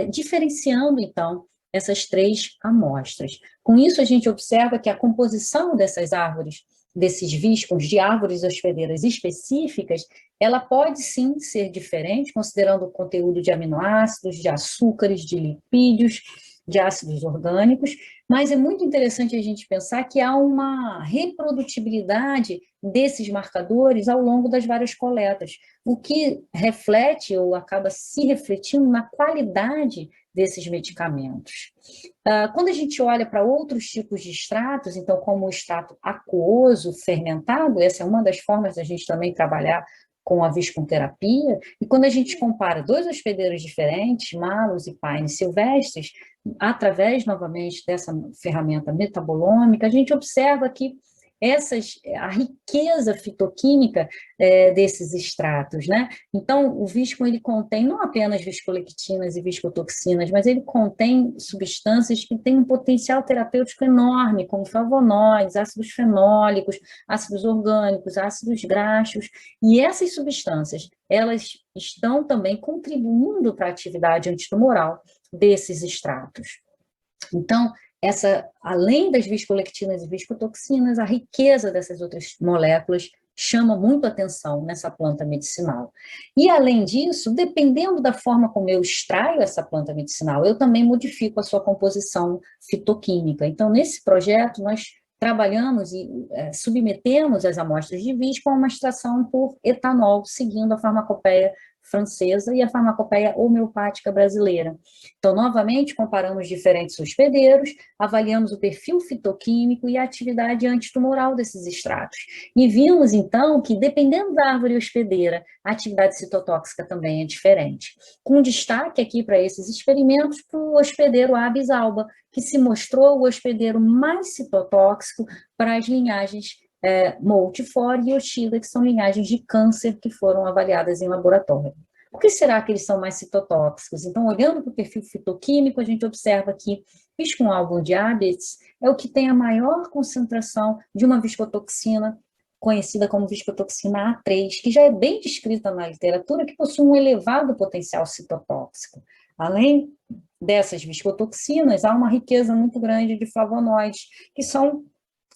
diferenciando, então, essas 3 amostras. Com isso, a gente observa que a composição dessas árvores, desses viscums de árvores hospedeiras específicas, ela pode sim ser diferente, considerando o conteúdo de aminoácidos, de açúcares, de lipídios, de ácidos orgânicos, mas é muito interessante a gente pensar que há uma reprodutibilidade desses marcadores ao longo das várias coletas, o que reflete ou acaba se refletindo na qualidade desses medicamentos. Quando a gente olha para outros tipos de extratos, então como o extrato aquoso fermentado, essa é uma das formas da gente também trabalhar com a viscumterapia, e quando a gente compara 2 hospedeiros diferentes, Malus e Pines silvestres, através, novamente, dessa ferramenta metabolômica, a gente observa que a riqueza fitoquímica desses extratos, né? Então, o viscum, ele contém não apenas viscolectinas e viscotoxinas, mas ele contém substâncias que têm um potencial terapêutico enorme, como flavonoides, ácidos fenólicos, ácidos orgânicos, ácidos graxos, e essas substâncias, elas estão também contribuindo para a atividade antitumoral desses extratos. Então, além das viscolectinas e viscotoxinas, a riqueza dessas outras moléculas chama muito atenção nessa planta medicinal. E, além disso, dependendo da forma como eu extraio essa planta medicinal, eu também modifico a sua composição fitoquímica. Então, nesse projeto, nós trabalhamos e submetemos as amostras de visco a uma extração por etanol, seguindo a farmacopeia francesa e a farmacopeia homeopática brasileira. Então, novamente, comparamos diferentes hospedeiros, avaliamos o perfil fitoquímico e a atividade antitumoral desses extratos. E vimos, então, que, dependendo da árvore hospedeira, a atividade citotóxica também é diferente. Com destaque aqui para esses experimentos para o hospedeiro Abies alba, que se mostrou o hospedeiro mais citotóxico para as linhagens Multifor e Oxida, que são linhagens de câncer que foram avaliadas em laboratório. Por que será que eles são mais citotóxicos? Então, olhando para o perfil fitoquímico, a gente observa que Viscum album diabetes é o que tem a maior concentração de uma viscotoxina, conhecida como viscotoxina A3, que já é bem descrita na literatura, que possui um elevado potencial citotóxico. Além dessas viscotoxinas, há uma riqueza muito grande de flavonoides, que são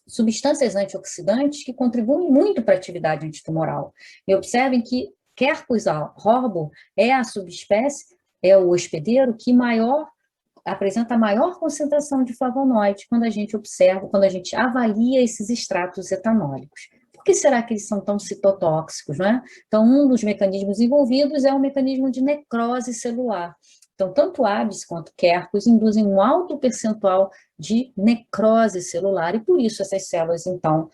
substâncias antioxidantes que contribuem muito para a atividade antitumoral. E observem que Quercus arbor é a subespécie, é o hospedeiro que apresenta a maior concentração de flavonoides quando a gente observa, quando a gente avalia esses extratos etanólicos. Por que será que eles são tão citotóxicos, né? Então, um dos mecanismos envolvidos é o mecanismo de necrose celular. Então, tanto Abies quanto Quercus induzem um alto percentual de necrose celular e, por isso, essas células, então,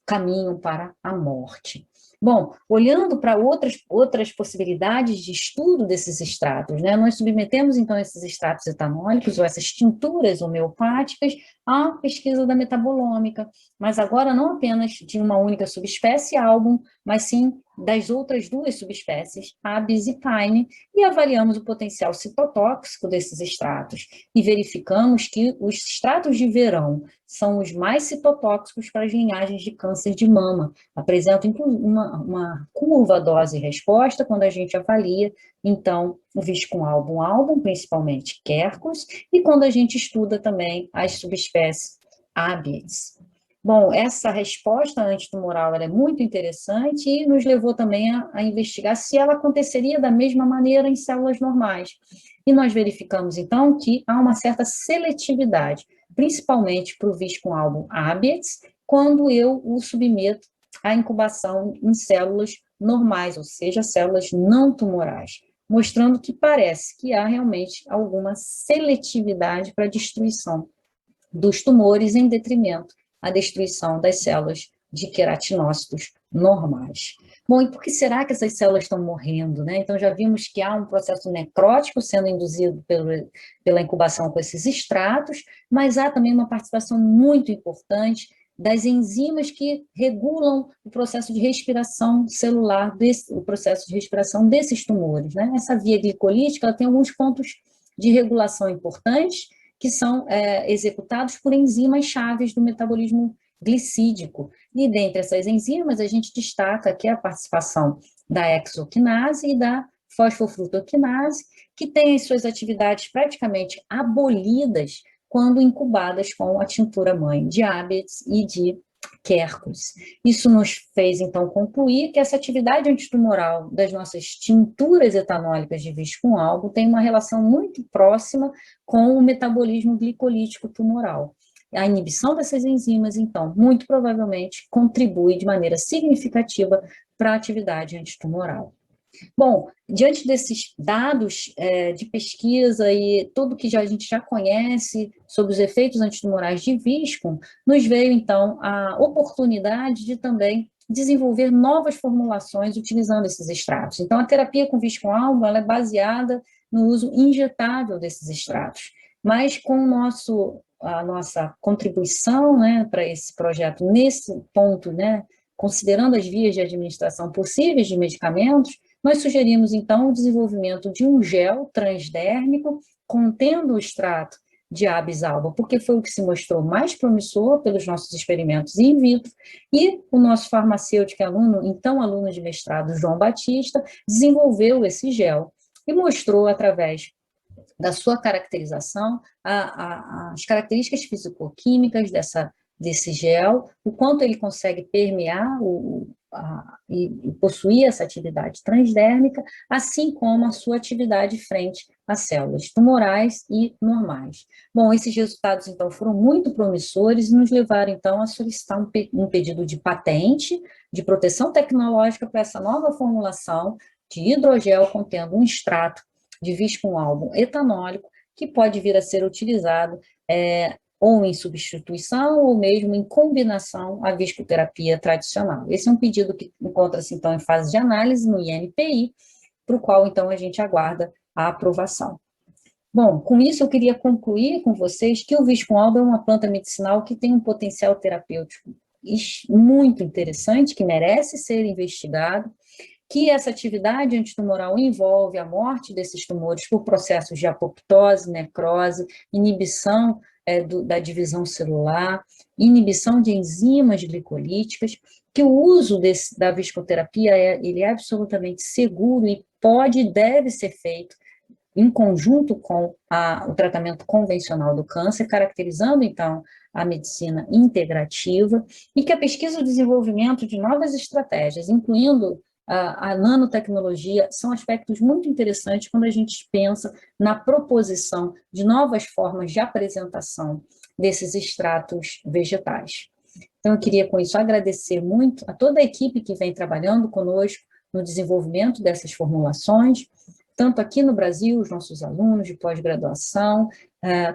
caminham para a morte. Bom, olhando para outras possibilidades de estudo desses extratos, né, nós submetemos, então, esses extratos etanólicos ou essas tinturas homeopáticas a pesquisa da metabolômica, mas agora não apenas de uma única subespécie, álbum, mas sim das outras duas subespécies, Abies e Pine, e avaliamos o potencial citotóxico desses extratos, e verificamos que os extratos de verão são os mais citotóxicos para as linhagens de câncer de mama. Apresentam uma curva dose-resposta quando a gente avalia, então, o viscoálbum, principalmente Quercus, e quando a gente estuda também as subespécies Abies. Bom, essa resposta antitumoral ela é muito interessante e nos levou também a investigar se ela aconteceria da mesma maneira em células normais. E nós verificamos, então, que há uma certa seletividade, principalmente para o viscoálbum Abies, quando eu o submeto à incubação em células normais, ou seja, células não tumorais, mostrando que parece que há realmente alguma seletividade para a destruição dos tumores em detrimento à destruição das células de queratinócitos normais. Bom, e por que será que essas células estão morrendo, né? Então, já vimos que há um processo necrótico sendo induzido pela incubação com esses extratos, mas há também uma participação muito importante das enzimas que regulam o processo de respiração celular, o processo de respiração desses tumores, né? Essa via glicolítica ela tem alguns pontos de regulação importantes, que são executados por enzimas chaves do metabolismo glicídico. E dentre essas enzimas, a gente destaca aqui a participação da exoquinase e da fosfofrutoquinase, que têm as suas atividades praticamente abolidas quando incubadas com a tintura-mãe de Abies e de Quercus. Isso nos fez, então, concluir que essa atividade antitumoral das nossas tinturas etanólicas de viscoálbum tem uma relação muito próxima com o metabolismo glicolítico tumoral. A inibição dessas enzimas, então, muito provavelmente contribui de maneira significativa para a atividade antitumoral. Bom, diante desses dados de pesquisa e tudo que a gente já conhece sobre os efeitos antitumorais de visco, nos veio, então, a oportunidade de também desenvolver novas formulações utilizando esses extratos. Então, a terapia com viscoálbum ela é baseada no uso injetável desses extratos, mas com a nossa contribuição, né, para esse projeto nesse ponto, né, considerando as vias de administração possíveis de medicamentos, nós sugerimos, então, o desenvolvimento de um gel transdérmico contendo o extrato de Abies alba, porque foi o que se mostrou mais promissor pelos nossos experimentos in vitro, e o nosso farmacêutico aluno, então aluno de mestrado, João Batista, desenvolveu esse gel e mostrou, através da sua caracterização, as características fisicoquímicas desse gel, o quanto ele consegue permear e possuir essa atividade transdérmica, assim como a sua atividade frente às células tumorais e normais. Bom, esses resultados, então, foram muito promissores e nos levaram, então, a solicitar um pedido de patente, de proteção tecnológica para essa nova formulação de hidrogel contendo um extrato de viscoálbum etanólico, que pode vir a ser utilizado ou em substituição, ou mesmo em combinação à viscoterapia tradicional. Esse é um pedido que encontra-se, então, em fase de análise no INPI, para o qual, então, a gente aguarda a aprovação. Bom, com isso eu queria concluir com vocês que o viscoálbum é uma planta medicinal que tem um potencial terapêutico muito interessante, que merece ser investigado, que essa atividade antitumoral envolve a morte desses tumores por processos de apoptose, necrose, inibição da divisão celular, inibição de enzimas glicolíticas, que o uso da viscoterapia ele é absolutamente seguro e pode e deve ser feito em conjunto com o tratamento convencional do câncer, caracterizando, então, a medicina integrativa, e que a pesquisa e o desenvolvimento de novas estratégias, incluindo a nanotecnologia, são aspectos muito interessantes quando a gente pensa na proposição de novas formas de apresentação desses extratos vegetais. Então, eu queria, com isso, agradecer muito a toda a equipe que vem trabalhando conosco no desenvolvimento dessas formulações, tanto aqui no Brasil, os nossos alunos de pós-graduação,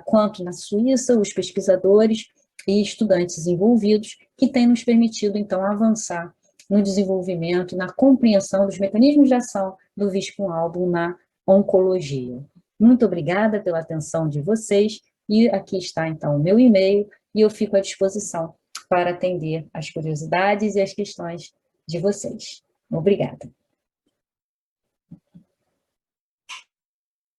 quanto na Suíça, os pesquisadores e estudantes envolvidos, que têm nos permitido, então, avançar no desenvolvimento e na compreensão dos mecanismos de ação do viscoálbum na oncologia. Muito obrigada pela atenção de vocês, e aqui está, então, o meu e-mail, e eu fico à disposição para atender as curiosidades e as questões de vocês. Obrigada.